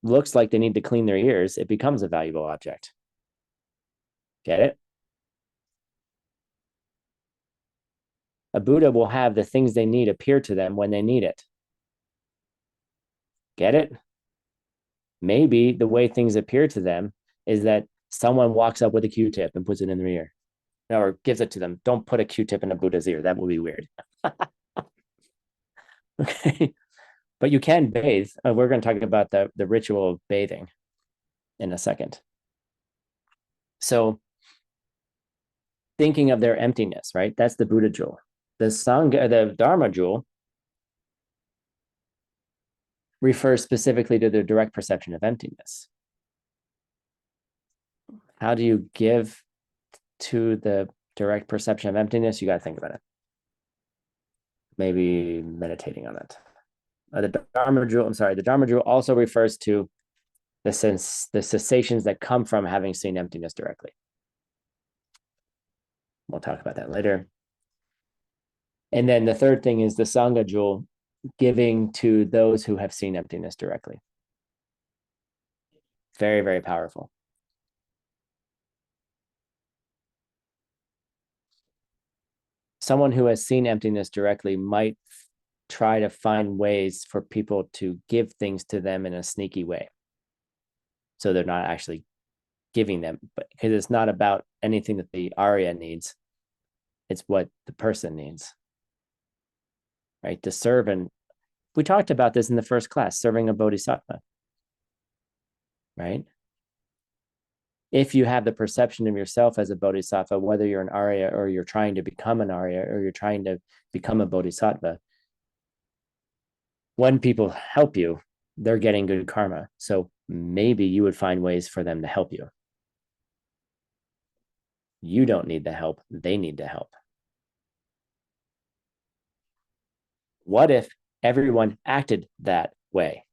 looks like they need to clean their ears, it becomes a valuable object. Get it? A Buddha will have the things they need appear to them when they need it. Get it? Maybe the way things appear to them is that someone walks up with a Q-tip and puts it in their ear, or gives it to them. Don't put a Q-tip in a Buddha's ear. That would be weird. Okay. But you can bathe. We're going to talk about the ritual of bathing in a second. So thinking of their emptiness, right? That's the Buddha jewel. The Sangha, the Dharma jewel refers specifically to the direct perception of emptiness. How do you give to the direct perception of emptiness? You got to think about it. Maybe meditating on it. The Dharma jewel, I'm sorry, the Dharma jewel also refers to the cessations that come from having seen emptiness directly. We'll talk about that later. And then the third thing is the Sangha jewel, giving to those who have seen emptiness directly. Very, very powerful. Someone who has seen emptiness directly might try to find ways for people to give things to them in a sneaky way. So they're not actually giving them, but because it's not about anything that the Arya needs, it's what the person needs, right? To serve. And we talked about this in the first class, serving a bodhisattva, right? If you have the perception of yourself as a bodhisattva, whether you're an Arya or you're trying to become an Arya or you're trying to become a bodhisattva, when people help you, they're getting good karma. So maybe you would find ways for them to help you. You don't need the help, they need the help. What if everyone acted that way?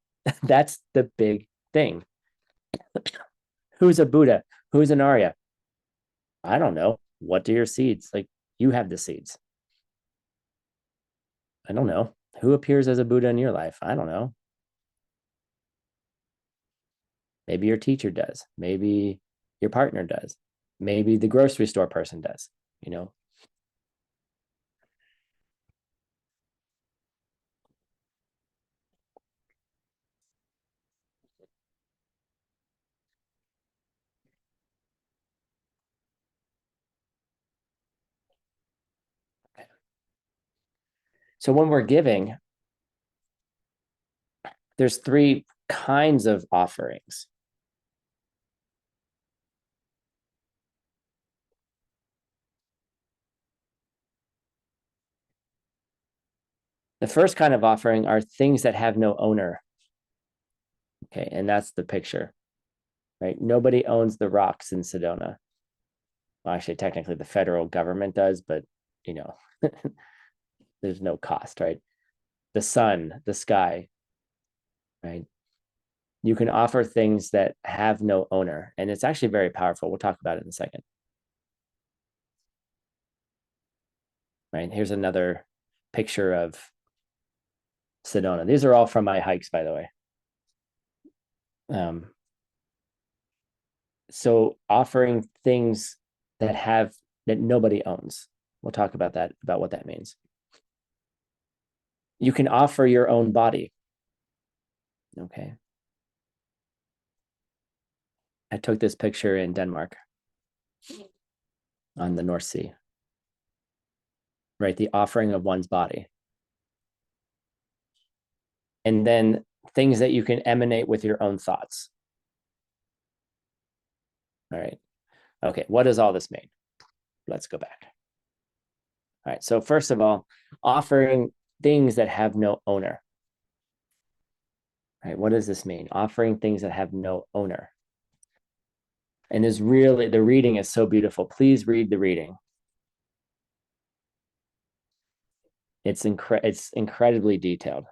That's the big thing. Who's a Buddha? Who's an Arya? I don't know. What are your seeds? Like, you have the seeds. I don't know. Who appears as a Buddha in your life? I don't know. Maybe your teacher does. Maybe your partner does. Maybe the grocery store person does, you know? So when we're giving, there's three kinds of offerings. The first kind of offering are things that have no owner. Okay, and that's the picture, right? Nobody owns the rocks in Sedona. Well, actually, technically the federal government does, but you know, there's no cost, right? The sun, the sky, right? You can offer things that have no owner, and it's actually very powerful. We'll talk about it in a second. Right, here's another picture of Sedona. These are all from my hikes, by the way. So offering things that nobody owns. We'll talk about that, about what that means. You can offer your own body. Okay. I took this picture in Denmark on the North Sea. Right, the offering of one's body. And then things that you can emanate with your own thoughts. All right. Okay, what does all this mean? Let's go back. All right, so first of all, offering things that have no owner. All right, what does this mean? Offering things that have no owner. And is really, the reading is so beautiful. Please read the reading. It's incredibly detailed.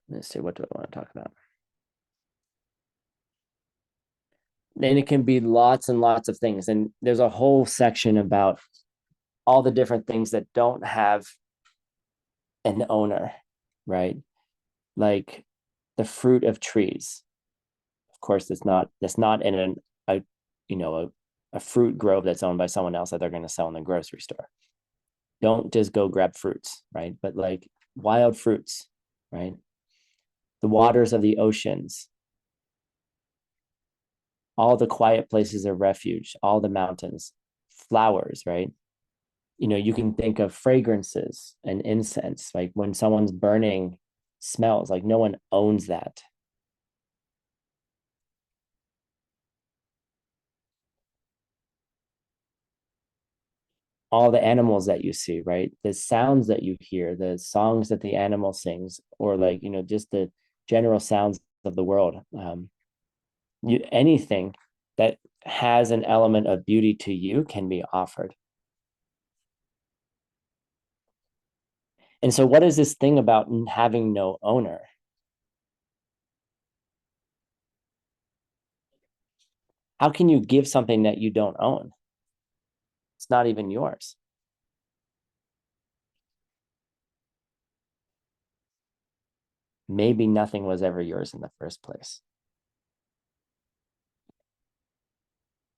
Let's see, what do I want to talk about? And it can be lots and lots of things. And there's a whole section about all the different things that don't have an owner, right? Like the fruit of trees. Of course, that's not in a fruit grove that's owned by someone else that they're going to sell in the grocery store. Don't just go grab fruits, right? But like wild fruits, right? The waters of the oceans, all the quiet places of refuge, all the mountains, flowers, right? You know, you can think of fragrances and incense, like when someone's burning smells, like no one owns that. all the animals that you see, right? The sounds that you hear, the songs that the animal sings, or like, just the general sounds of the world. Anything that has an element of beauty to you can be offered. And so, what is this thing about having no owner? How can you give something that you don't own? It's not even yours. Maybe nothing was ever yours in the first place.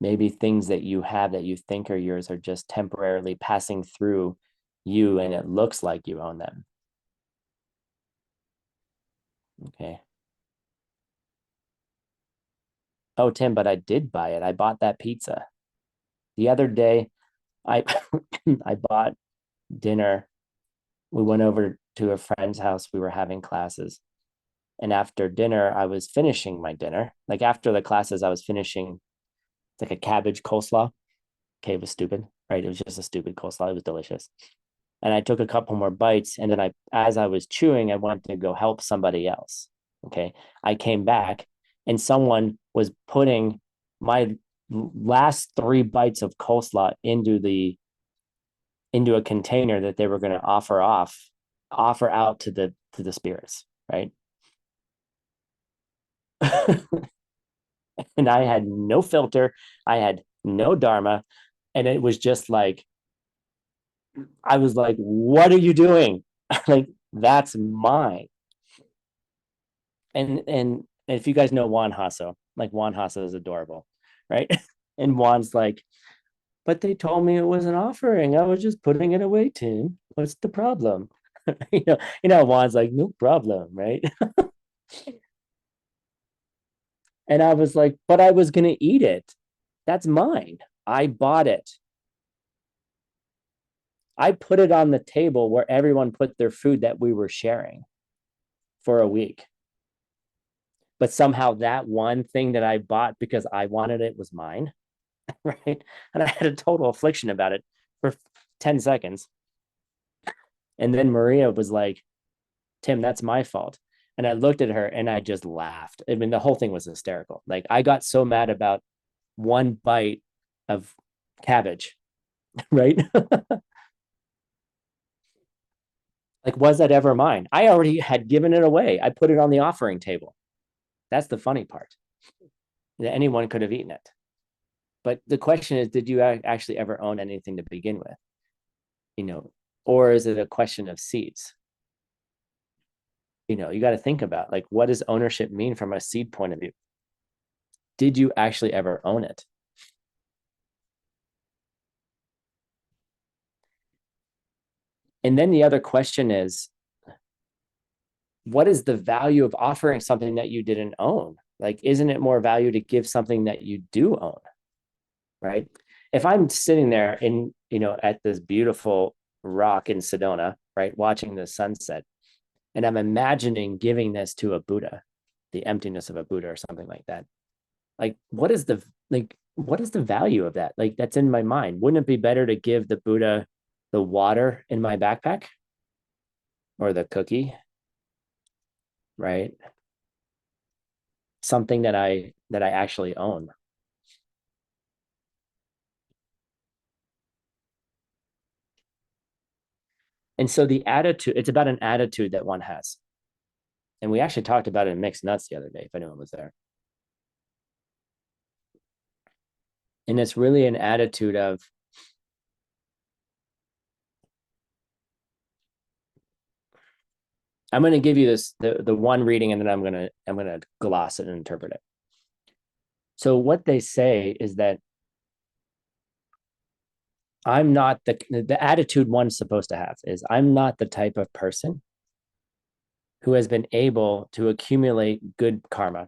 Maybe things that you have that you think are yours are just temporarily passing through you and it looks like you own them. Okay. Oh, Tim, but I did buy it. I bought that pizza. The other day, I I bought dinner. We went over to a friend's house. We were having classes. And after dinner, I was finishing my dinner. Like after the classes, I was finishing like a cabbage coleslaw. Okay, it was stupid, right? It was just a stupid coleslaw. It was delicious. And I took a couple more bites. And then as I was chewing, I went to go help somebody else. Okay. I came back and someone was putting my last 3 bites of coleslaw into a container that they were going to offer out to the spirits, right? And I had no filter, I had no dharma, and it was just like I was like, "What are you doing?" Like that's mine. And if you guys know Juan Hasso, like Juan Hasso is adorable, right? And Juan's like, "But they told me it was an offering. I was just putting it away, Tim. What's the problem?" Juan's like, "No problem," right? And I was like, "But I was gonna eat it. That's mine. I bought it. I put it on the table where everyone put their food that we were sharing for a week. But somehow that one thing that I bought because I wanted it was mine, right? And I had a total affliction about it for 10 seconds. And then Maria was like, Tim, that's my fault. And I looked at her and I just laughed. I mean, the whole thing was hysterical. Like, I got so mad about one bite of cabbage, right? Like, was that ever mine? I already had given it away. I put it on the offering table. That's the funny part. That anyone could have eaten it. But the question is, did you actually ever own anything to begin with? Or is it a question of seeds? You got to think about like, what does ownership mean from a seed point of view? Did you actually ever own it? And then the other question is, what is the value of offering something that you didn't own? Like, isn't it more value to give something that you do own? Right? If I'm sitting there at this beautiful rock in Sedona, right, watching the sunset, and I'm imagining giving this to a Buddha, the emptiness of a Buddha or something like that. Like, what is the value of that? Like, that's in my mind. Wouldn't it be better to give the Buddha the water in my backpack or the cookie, right? Something that I actually own. And so the attitude, it's about an attitude that one has. And we actually talked about it in Mixed Nuts the other day, if anyone was there. And it's really an attitude of, I'm going to give you the one reading, and then I'm going to gloss it and interpret it. So what they say is that I'm not the attitude one's supposed to have is, I'm not the type of person who has been able to accumulate good karma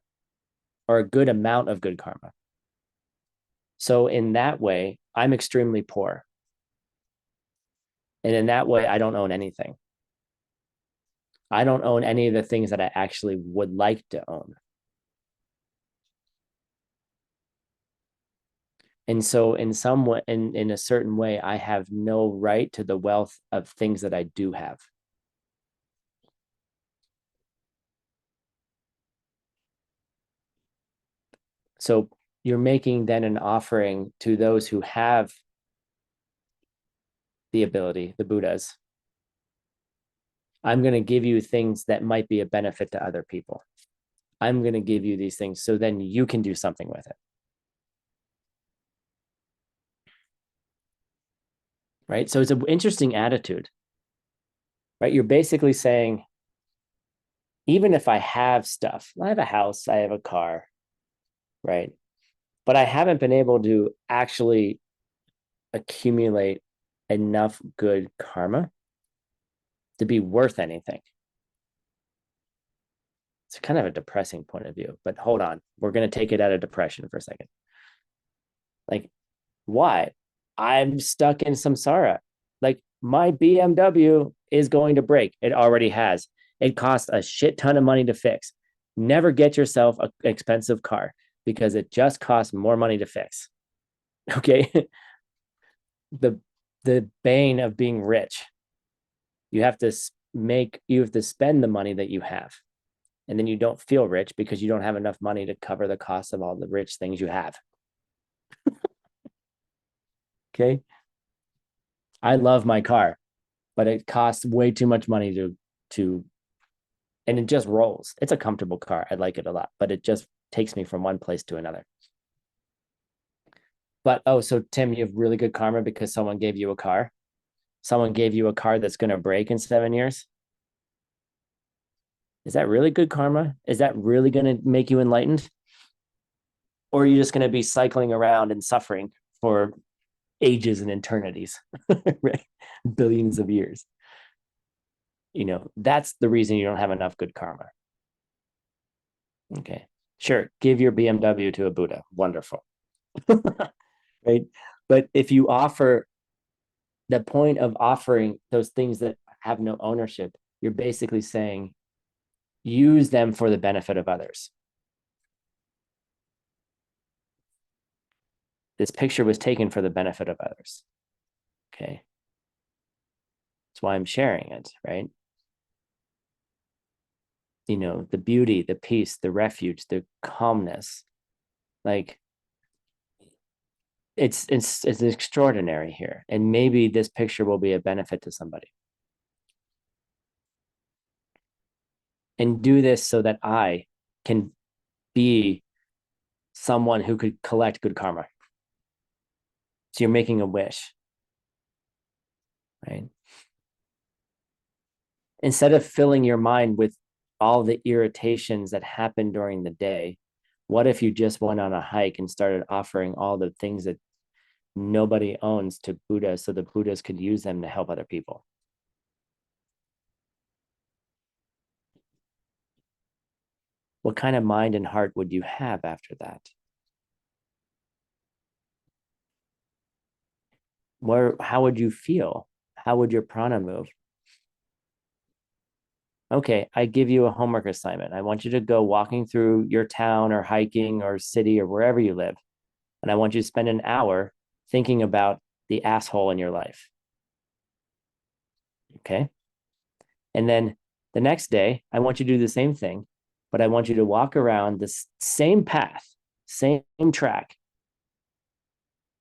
or a good amount of good karma. So in that way, I'm extremely poor. And in that way, I don't own anything. I don't own any of the things that I actually would like to own. And so in some way, in a certain way, I have no right to the wealth of things that I do have. So you're making then an offering to those who have the ability, the Buddhas. I'm going to give you things that might be a benefit to other people. I'm going to give you these things so then you can do something with it. Right. So it's an interesting attitude, right? You're basically saying, even if I have stuff, I have a house, I have a car, right? But I haven't been able to actually accumulate enough good karma to be worth anything. It's kind of a depressing point of view, but hold on. We're going to take it out of depression for a second. Like, why? I'm stuck in samsara. Like, my BMW is going to break. It already has. It costs a shit ton of money to fix. Never get yourself an expensive car because it just costs more money to fix. Okay. the the bane of being rich. You have to spend the money that you have. And then you don't feel rich because you don't have enough money to cover the cost of all the rich things you have. Okay. I love my car, but it costs way too much money to and it just rolls. It's a comfortable car. I like it a lot, but it just takes me from one place to another. But oh, so Tim, you have really good karma because someone gave you a car. Someone gave you a car that's going to break in 7 years. Is that really good karma? Is that really going to make you enlightened? Or are you just going to be cycling around and suffering for ages and eternities, right? Billions of years. That's the reason you don't have enough good karma. Okay. Sure. Give your BMW to a Buddha. Wonderful. Right. But if you offer the point of offering those things that have no ownership, you're basically saying use them for the benefit of others. This picture was taken for the benefit of others. Okay. That's why I'm sharing it, right? The beauty, the peace, the refuge, the calmness. Like it's extraordinary here. And maybe this picture will be a benefit to somebody. And do this so that I can be someone who could collect good karma. So you're making a wish, right? Instead of filling your mind with all the irritations that happen during the day, what if you just went on a hike and started offering all the things that nobody owns to Buddha so the Buddhas could use them to help other people? What kind of mind and heart would you have after that? How would you feel? How would your prana move? Okay, I give you a homework assignment. I want you to go walking through your town or hiking or city or wherever you live. And I want you to spend an hour thinking about the asshole in your life. Okay. And then the next day, I want you to do the same thing, but I want you to walk around this same path, same track,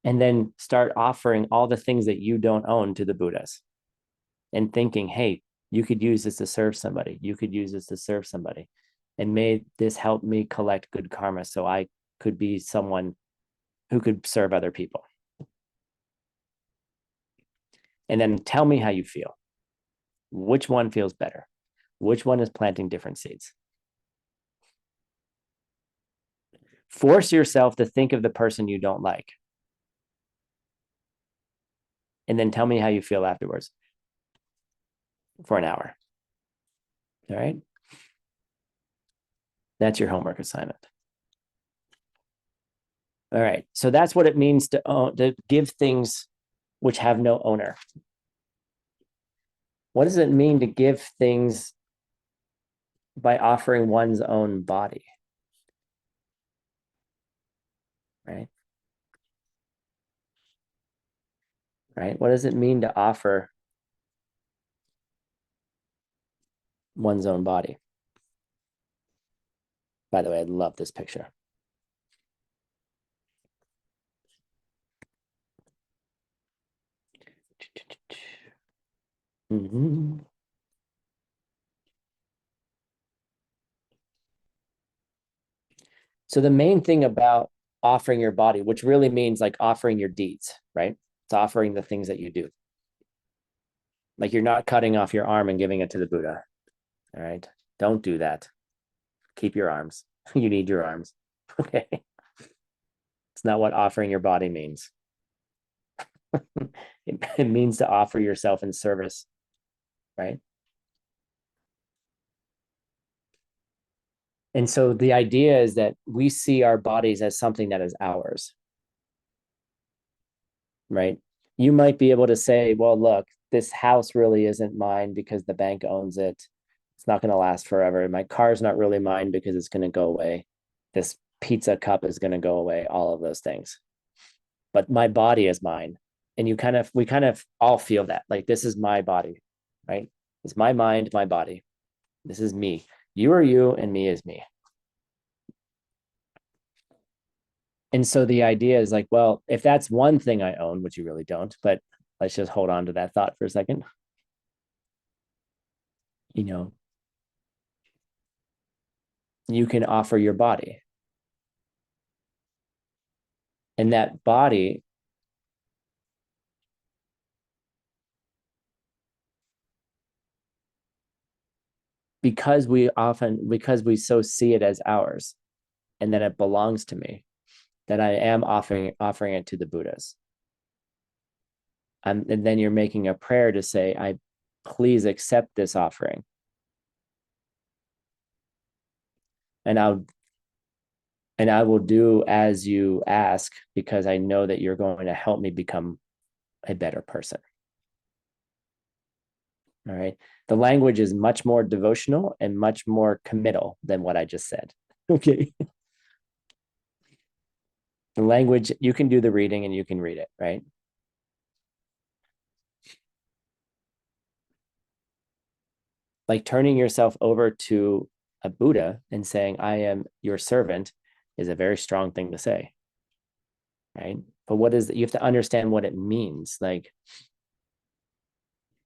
and then start offering all the things that you don't own to the Buddhas and thinking, hey, you could use this to serve somebody. You could use this to serve somebody. And may this help me collect good karma so I could be someone who could serve other people. And then tell me how you feel. Which one feels better? Which one is planting different seeds? Force yourself to think of the person you don't like. And then tell me how you feel afterwards for an hour. All right. That's your homework assignment. All right. So that's what it means to give things which have no owner. What does it mean to give things by offering one's own body? Right. right? What does it mean to offer one's own body? By the way, I love this picture. Mm-hmm. So the main thing about offering your body, which really means like offering your deeds, right? It's offering the things that you do. Like you're not cutting off your arm and giving it to the Buddha. All right. Don't do that. Keep your arms. You need your arms. Okay. It's not what offering your body means. It means to offer yourself in service, right? And so the idea is that we see our bodies as something that is ours, right? You might be able to say, well, look, this house really isn't mine because the bank owns it. It's not going to last forever. My car's not really mine because it's going to go away. This pizza cup is going to go away, all of those things. But my body is mine. And we kind of all feel that like, this is my body, right? It's my mind, my body. This is me. You are you and me is me. And so the idea is like, well, if that's one thing I own, which you really don't, but let's just hold on to that thought for a second. You know, you can offer your body. And that body, because we so see it as ours and that it belongs to me, that I am offering it to the Buddhas. And then you're making a prayer to say, I please accept this offering. And I will do as you ask because I know that you're going to help me become a better person. All right. The language is much more devotional and much more committal than what I just said. Okay. The language, you can do the reading and you can read it, right? Like turning yourself over to a Buddha and saying, I am your servant is a very strong thing to say, right? But what is it? You have to understand what it means. Like,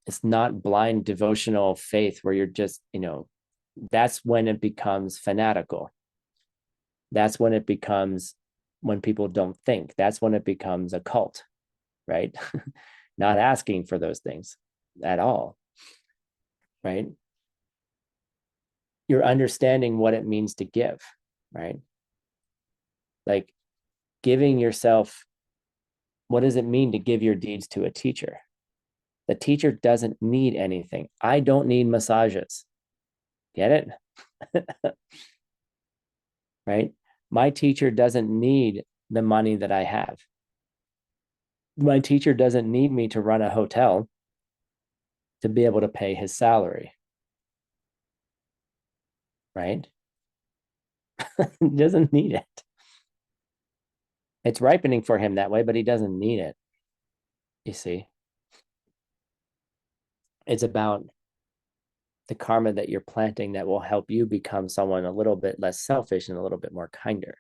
it's not blind devotional faith where you're just, that's when it becomes fanatical. That's when it becomes when people don't think. That's when it becomes a cult, right? Not asking for those things at all, right? You're understanding what it means to give, right? Like giving yourself, what does it mean to give your deeds to a teacher? The teacher doesn't need anything. I don't need massages. Get it? Right? My teacher doesn't need the money that I have. My teacher doesn't need me to run a hotel to be able to pay his salary. Right? He doesn't need it. It's ripening for him that way, but he doesn't need it. You see, it's about the karma that you're planting that will help you become someone a little bit less selfish and a little bit more kinder.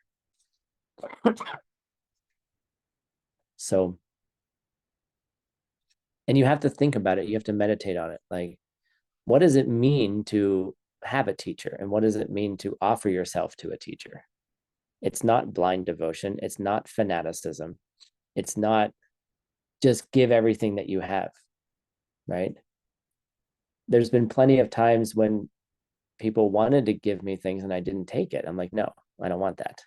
So, and you have to think about it. You have to meditate on it. Like, what does it mean to have a teacher? And what does it mean to offer yourself to a teacher? It's not blind devotion. It's not fanaticism. It's not just give everything that you have, right? There's been plenty of times when people wanted to give me things and I didn't take it. I'm like, no, I don't want that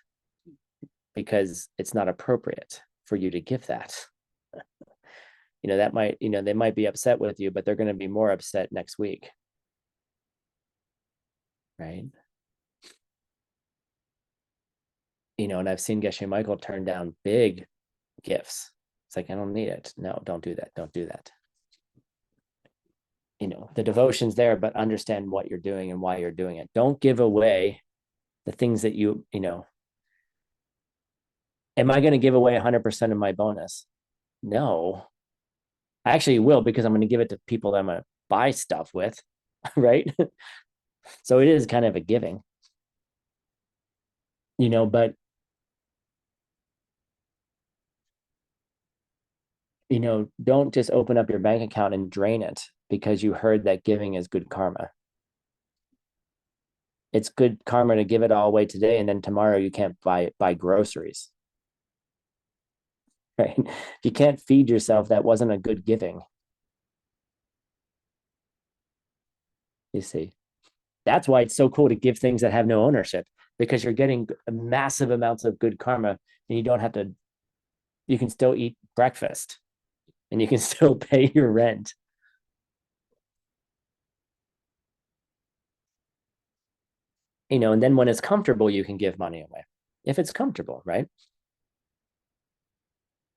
because it's not appropriate for you to give that. That might, they might be upset with you, but they're going to be more upset next week. Right. And I've seen Geshe Michael turn down big gifts. It's like, I don't need it. No, don't do that. Don't do that. The devotion's there, but understand what you're doing and why you're doing it. Don't give away the things that am I going to give away 100% of my bonus? No, I actually will, because I'm going to give it to people that I'm going to buy stuff with, right? So it is kind of a giving, but don't just open up your bank account and drain it because you heard that giving is good karma. It's good karma to give it all away today, and then tomorrow you can't buy groceries. Right? If you can't feed yourself, that wasn't a good giving. You see, that's why it's so cool to give things that have no ownership, because you're getting massive amounts of good karma, and you don't have to. You can still eat breakfast, and you can still pay your rent. And then when it's comfortable, you can give money away if it's comfortable, right?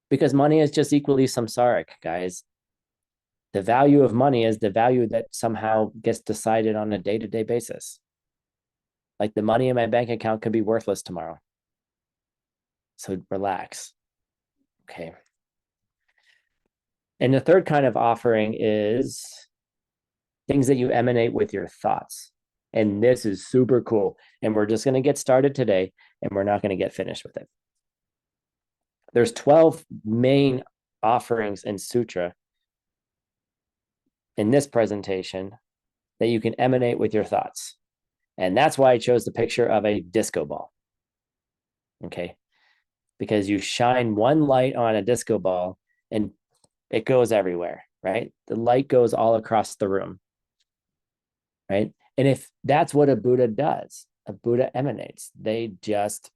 Because money is just equally samsaric, guys. The value of money is the value that somehow gets decided on a day-to-day basis. Like the money in my bank account could be worthless tomorrow. So relax. Okay. And the third kind of offering is things that you emanate with your thoughts. And this is super cool. And we're just going to get started today, and we're not going to get finished with it. There's 12 main offerings in Sutra in this presentation that you can emanate with your thoughts. And that's why I chose the picture of a disco ball. Okay. Because you shine one light on a disco ball and it goes everywhere, right? The light goes all across the room, right? And if that's what a Buddha does, a Buddha emanates. They just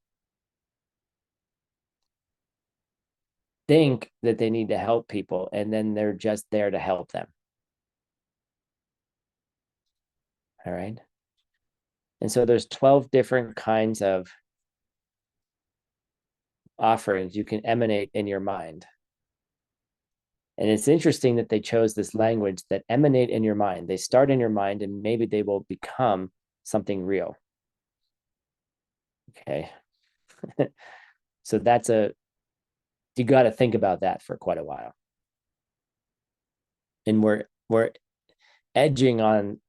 think that they need to help people, and then they're just there to help them. All right. And so there's 12 different kinds of offerings you can emanate in your mind. And it's interesting that they chose this language, that emanate in your mind. They start in your mind, and maybe they will become something real. Okay. So you got to think about that for quite a while. And we're edging on,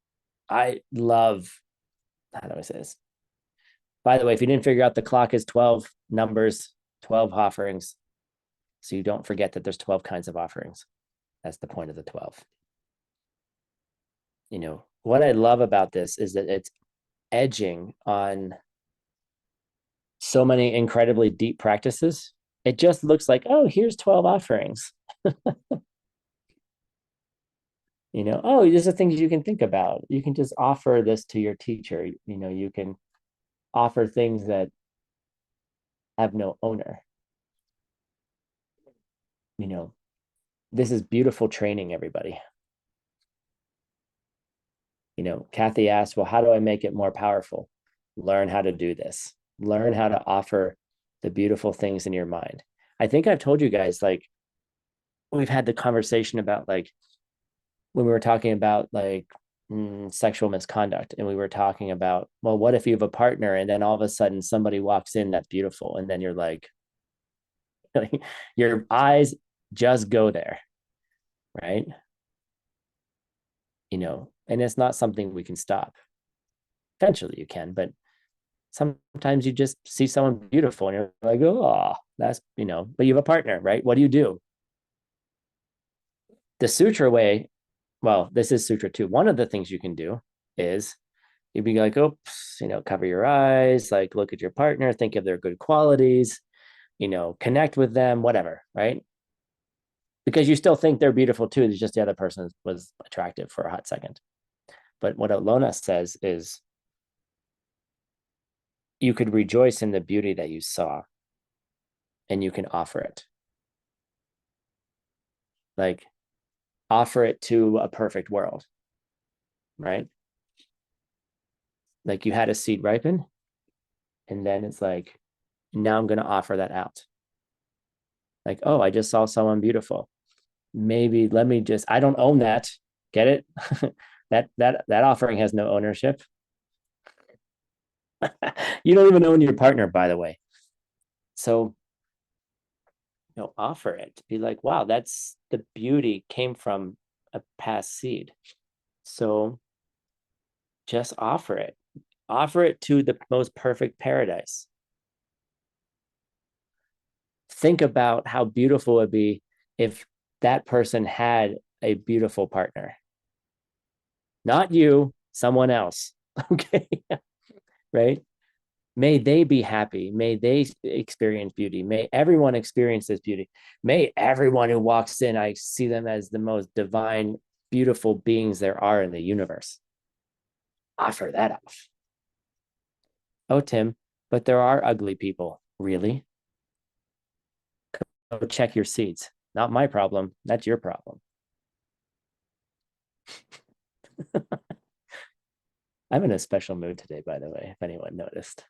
how do I say this? By the way, if you didn't figure out, the clock is 12 numbers, 12 offerings. So you don't forget that there's 12 kinds of offerings. That's the point of the 12. What I love about this is that it's edging on so many incredibly deep practices. It just looks like, oh, here's 12 offerings. Oh, these are things you can think about. You can just offer this to your teacher. You can offer things that have no owner. This is beautiful training, everybody. Kathy asked, well, how do I make it more powerful? Learn how to do this. Learn how to offer the beautiful things in your mind. I think I've told you guys, like, we've had the conversation about, like, when we were talking about, like, sexual misconduct, and we were talking about, well, what if you have a partner and then all of a sudden somebody walks in that's beautiful, and then you're like your eyes just go there, right? And it's not something we can stop. Eventually you can, but sometimes you just see someone beautiful and you're like, oh, that's, but you have a partner, right? What do? The sutra way, well, this is sutra 2. One of the things you can do is you'd be like, oops, cover your eyes, like, look at your partner, think of their good qualities, connect with them, whatever, right? Because you still think they're beautiful too. It's just the other person was attractive for a hot second. But what Alona says is, you could rejoice in the beauty that you saw, and you can offer it. Like, offer it to a perfect world, right? Like, you had a seed ripen, and then it's like, now I'm going to offer that out. Like, oh, I just saw someone beautiful. Maybe let me just, I don't own that. Get it? that offering has no ownership. You don't even own your partner, by the way. So offer it. Be like, wow, that's the beauty came from a past seed. So just offer it. Offer it to the most perfect paradise. Think about how beautiful it would be if that person had a beautiful partner. Not you, someone else. Okay. Right. May they be happy. May they experience beauty. May everyone experience this beauty. May everyone who walks in, I see them as the most divine, beautiful beings there are in the universe. Offer that off. Oh, Tim, but there are ugly people. Really? Go check your seeds. Not my problem. That's your problem. I'm in a special mood today, by the way, if anyone noticed.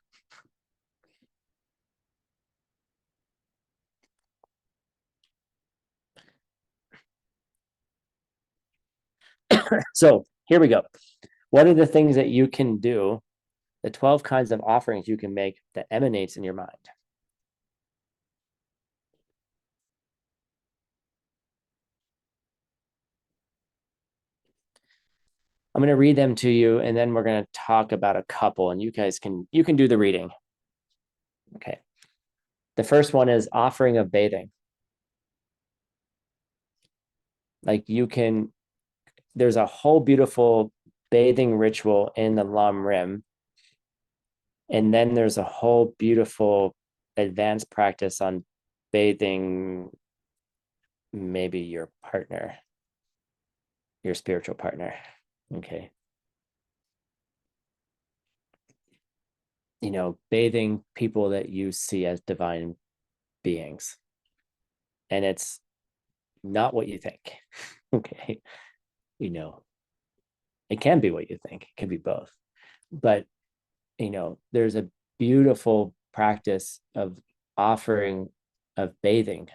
So here we go. What are the things that you can do? The 12 kinds of offerings you can make that emanates in your mind. I'm going to read them to you, and then we're going to talk about a couple, and you can do the reading. Okay. The first one is offering of bathing. Like there's a whole beautiful bathing ritual in the Lam Rim. And then there's a whole beautiful advanced practice on bathing maybe your partner, your spiritual partner. Okay. Bathing people that you see as divine beings. And it's not what you think. Okay. It can be what you think, it can be both. But, there's a beautiful practice of offering of bathing,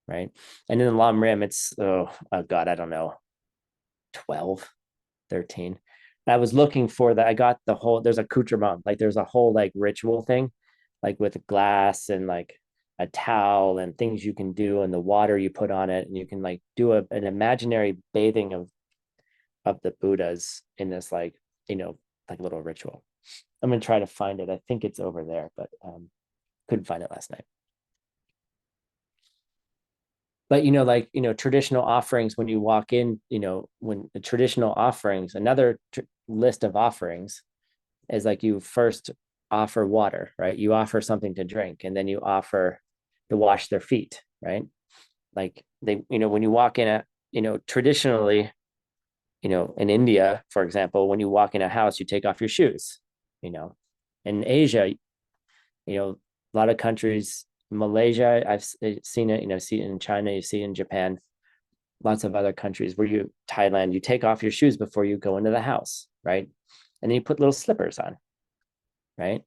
right? And in the Lam Rim, it's, oh God, I don't know, 12, 13. I was looking for that. I got there's a accoutrement, like there's a whole like ritual thing, like with glass and like a towel and things you can do and the water you put on it. And you can like do an imaginary bathing of the Buddhas in this like little ritual. I'm going to try to find it. I think it's over there, but couldn't find it last night. But traditional offerings, when you walk in, when the traditional offerings, another list of offerings is like you first offer water, right? You offer something to drink, and then you offer to wash their feet, right? Like when you walk in traditionally, in India, for example, when you walk in a house, you take off your shoes. In Asia, a lot of countries, Malaysia, I've seen it, see it in China, you see it in Japan, lots of other countries where Thailand, you take off your shoes before you go into the house, right? And then you put little slippers on, right?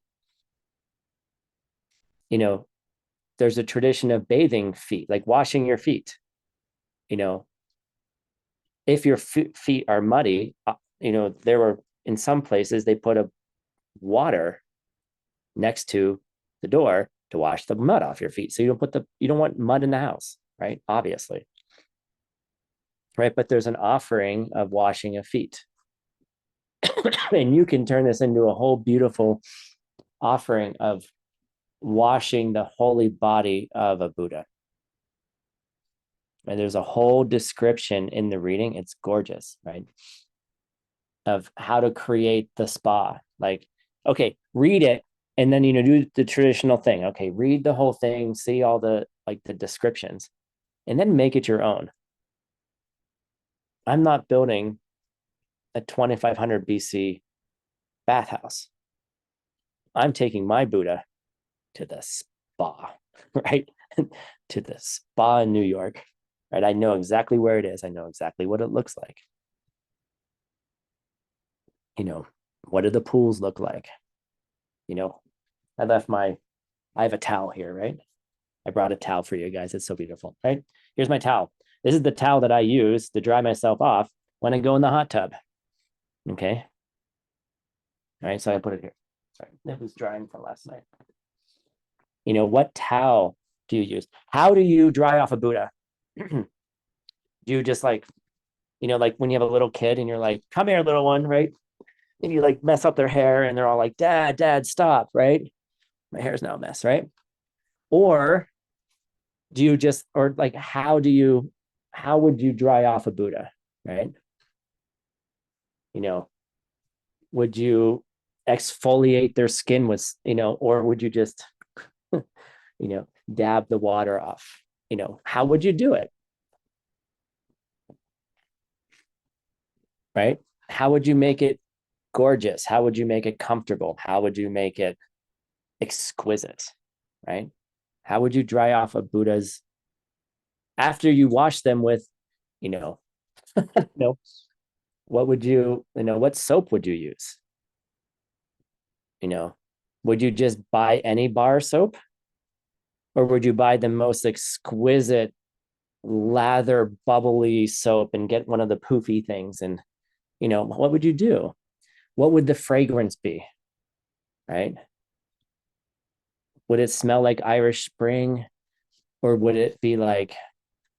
There's a tradition of bathing feet, like washing your feet. If your feet are muddy, there were in some places they put a water next to the door to wash the mud off your feet. So you don't want mud in the house, right? Obviously. Right. But there's an offering of washing of feet. And you can turn this into a whole beautiful offering of washing the holy body of a Buddha. And there's a whole description in the reading. It's gorgeous, right? Of how to create the spa. Like, okay, read it and then do the traditional thing. Okay, read the whole thing, see all the descriptions, and then make it your own. I'm not building a 2500 BC bathhouse. I'm taking my Buddha to the spa, right? To the spa in New York, right? I know exactly where it is. I know exactly what it looks like. What do the pools look like? I have a towel here, right? I brought a towel for you guys. It's so beautiful, right? Here's my towel. This is the towel that I use to dry myself off when I go in the hot tub. Okay. All right. So I put it here. Sorry, it was drying from last night. What towel do you use? How do you dry off a Buddha? Do you just like, like when you have a little kid and you're like, come here, little one, right? And you like mess up their hair and they're all like, dad, stop, right? My hair's now a mess, right? Or do you just, or like, how would you dry off a Buddha, right? Would you exfoliate their skin with, or would you just, dab the water off? How would you do it? Right? How would you make it gorgeous? How would you make it comfortable? How would you make it exquisite? Right? How would you dry off a Buddha's after you wash them with, you know, what would what soap would you use? You know, would you just buy any bar soap? Or would you buy the most exquisite lather bubbly soap and get one of the poofy things? And, what would you do? What would the fragrance be? Right? Would it smell like Irish Spring? Or would it be like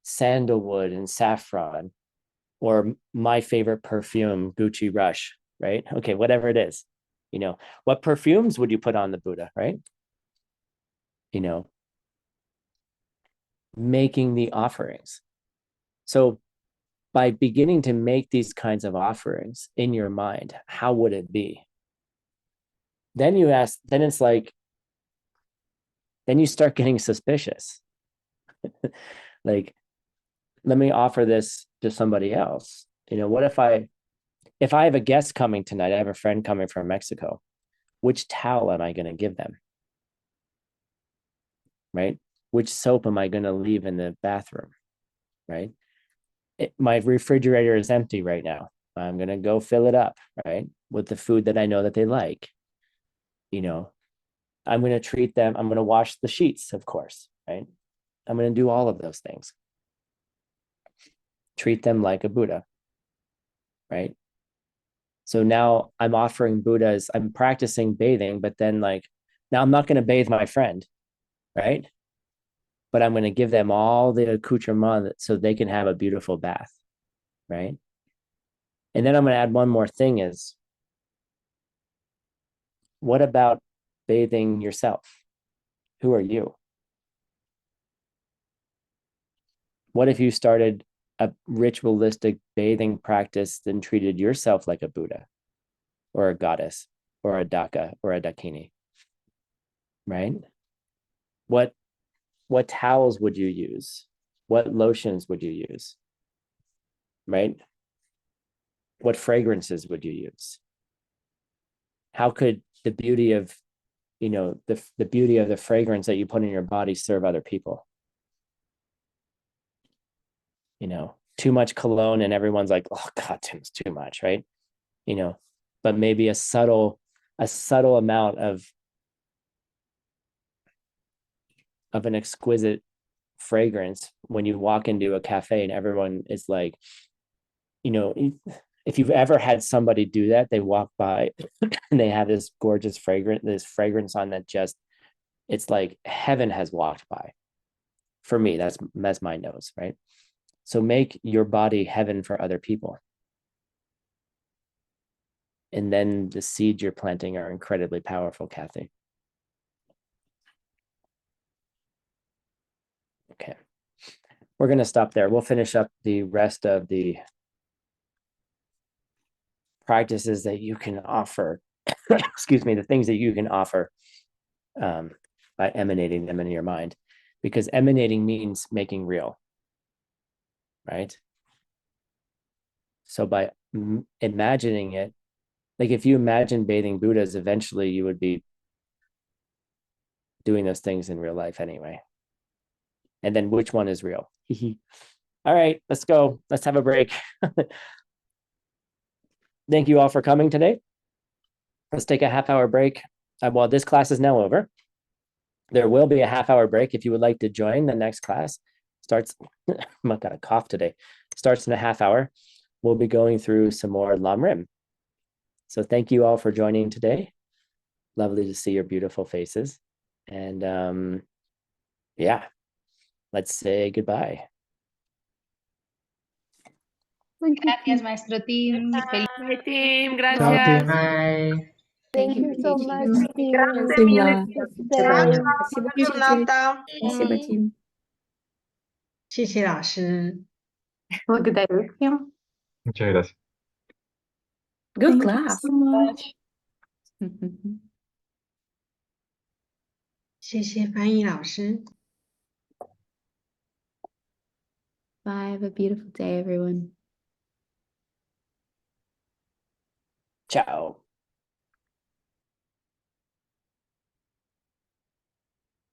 sandalwood and saffron? Or my favorite perfume, Gucci Rush, right? Okay, whatever it is. What perfumes would you put on the Buddha, right? You know, making the offerings. So by beginning to make these kinds of offerings in your mind, how would it be? Then you ask, then it's like, then you start getting suspicious. Like, let me offer this to somebody else. What if I have a guest coming tonight, I have a friend coming from Mexico, which towel am I going to give them? Right? Which soap am I going to leave in the bathroom? Right? My refrigerator is empty right now. I'm going to go fill it up, right? With the food that I know that they like. I'm going to treat them. I'm going to wash the sheets, of course, right? I'm going to do all of those things. Treat them like a Buddha, right? So now I'm offering Buddhas, I'm practicing bathing, but then like, now I'm not going to bathe my friend, right? But I'm going to give them all the accoutrement so they can have a beautiful bath, right? And then I'm going to add one more thing is, what about bathing yourself? Who are you? What if you started a ritualistic bathing practice and treated yourself like a Buddha or a goddess or a Daka or a Dakini, right? What towels would you use? What lotions would you use? Right? What fragrances would you use? How could the beauty of, the beauty of the fragrance that you put in your body serve other people? Too much cologne and everyone's like, oh God, Tim's too much, right? But maybe a subtle amount of an exquisite fragrance when you walk into a cafe and everyone is like, if you've ever had somebody do that, they walk by and they have this gorgeous fragrance on that just, it's like heaven has walked by. For me, that's my nose, right? So make your body heaven for other people. And then the seeds you're planting are incredibly powerful, Kathy. Okay. We're going to stop there. We'll finish up the rest of the practices that you can offer. Excuse me, the things that you can offer by emanating them in your mind, because emanating means making real, right? So by imagining it, like if you imagine bathing Buddhas, eventually you would be doing those things in real life anyway. And then which one is real? All right, let's go. Let's have a break. Thank you all for coming today. Let's take a half-hour break. Well, this class is now over. There will be a half-hour break if you would like to join the next class. Starts, I've got a cough today. Starts in a half hour. We'll be going through some more Lam Rim. So thank you all for joining today. Lovely to see your beautiful faces. And yeah. let's say goodbye. Gracias, maestro Tim. Bye, Tim. Chao, Gracias. Tim. Bye. Thank you so much, Tim. Gracias mil. Stay. Jornada. 谢谢 Tim. 谢谢老师。 Well, good day, Tim. Muchas gracias. Good Thank you class. so much. 谢谢翻译老师。 Bye. Have a beautiful day, everyone. Ciao.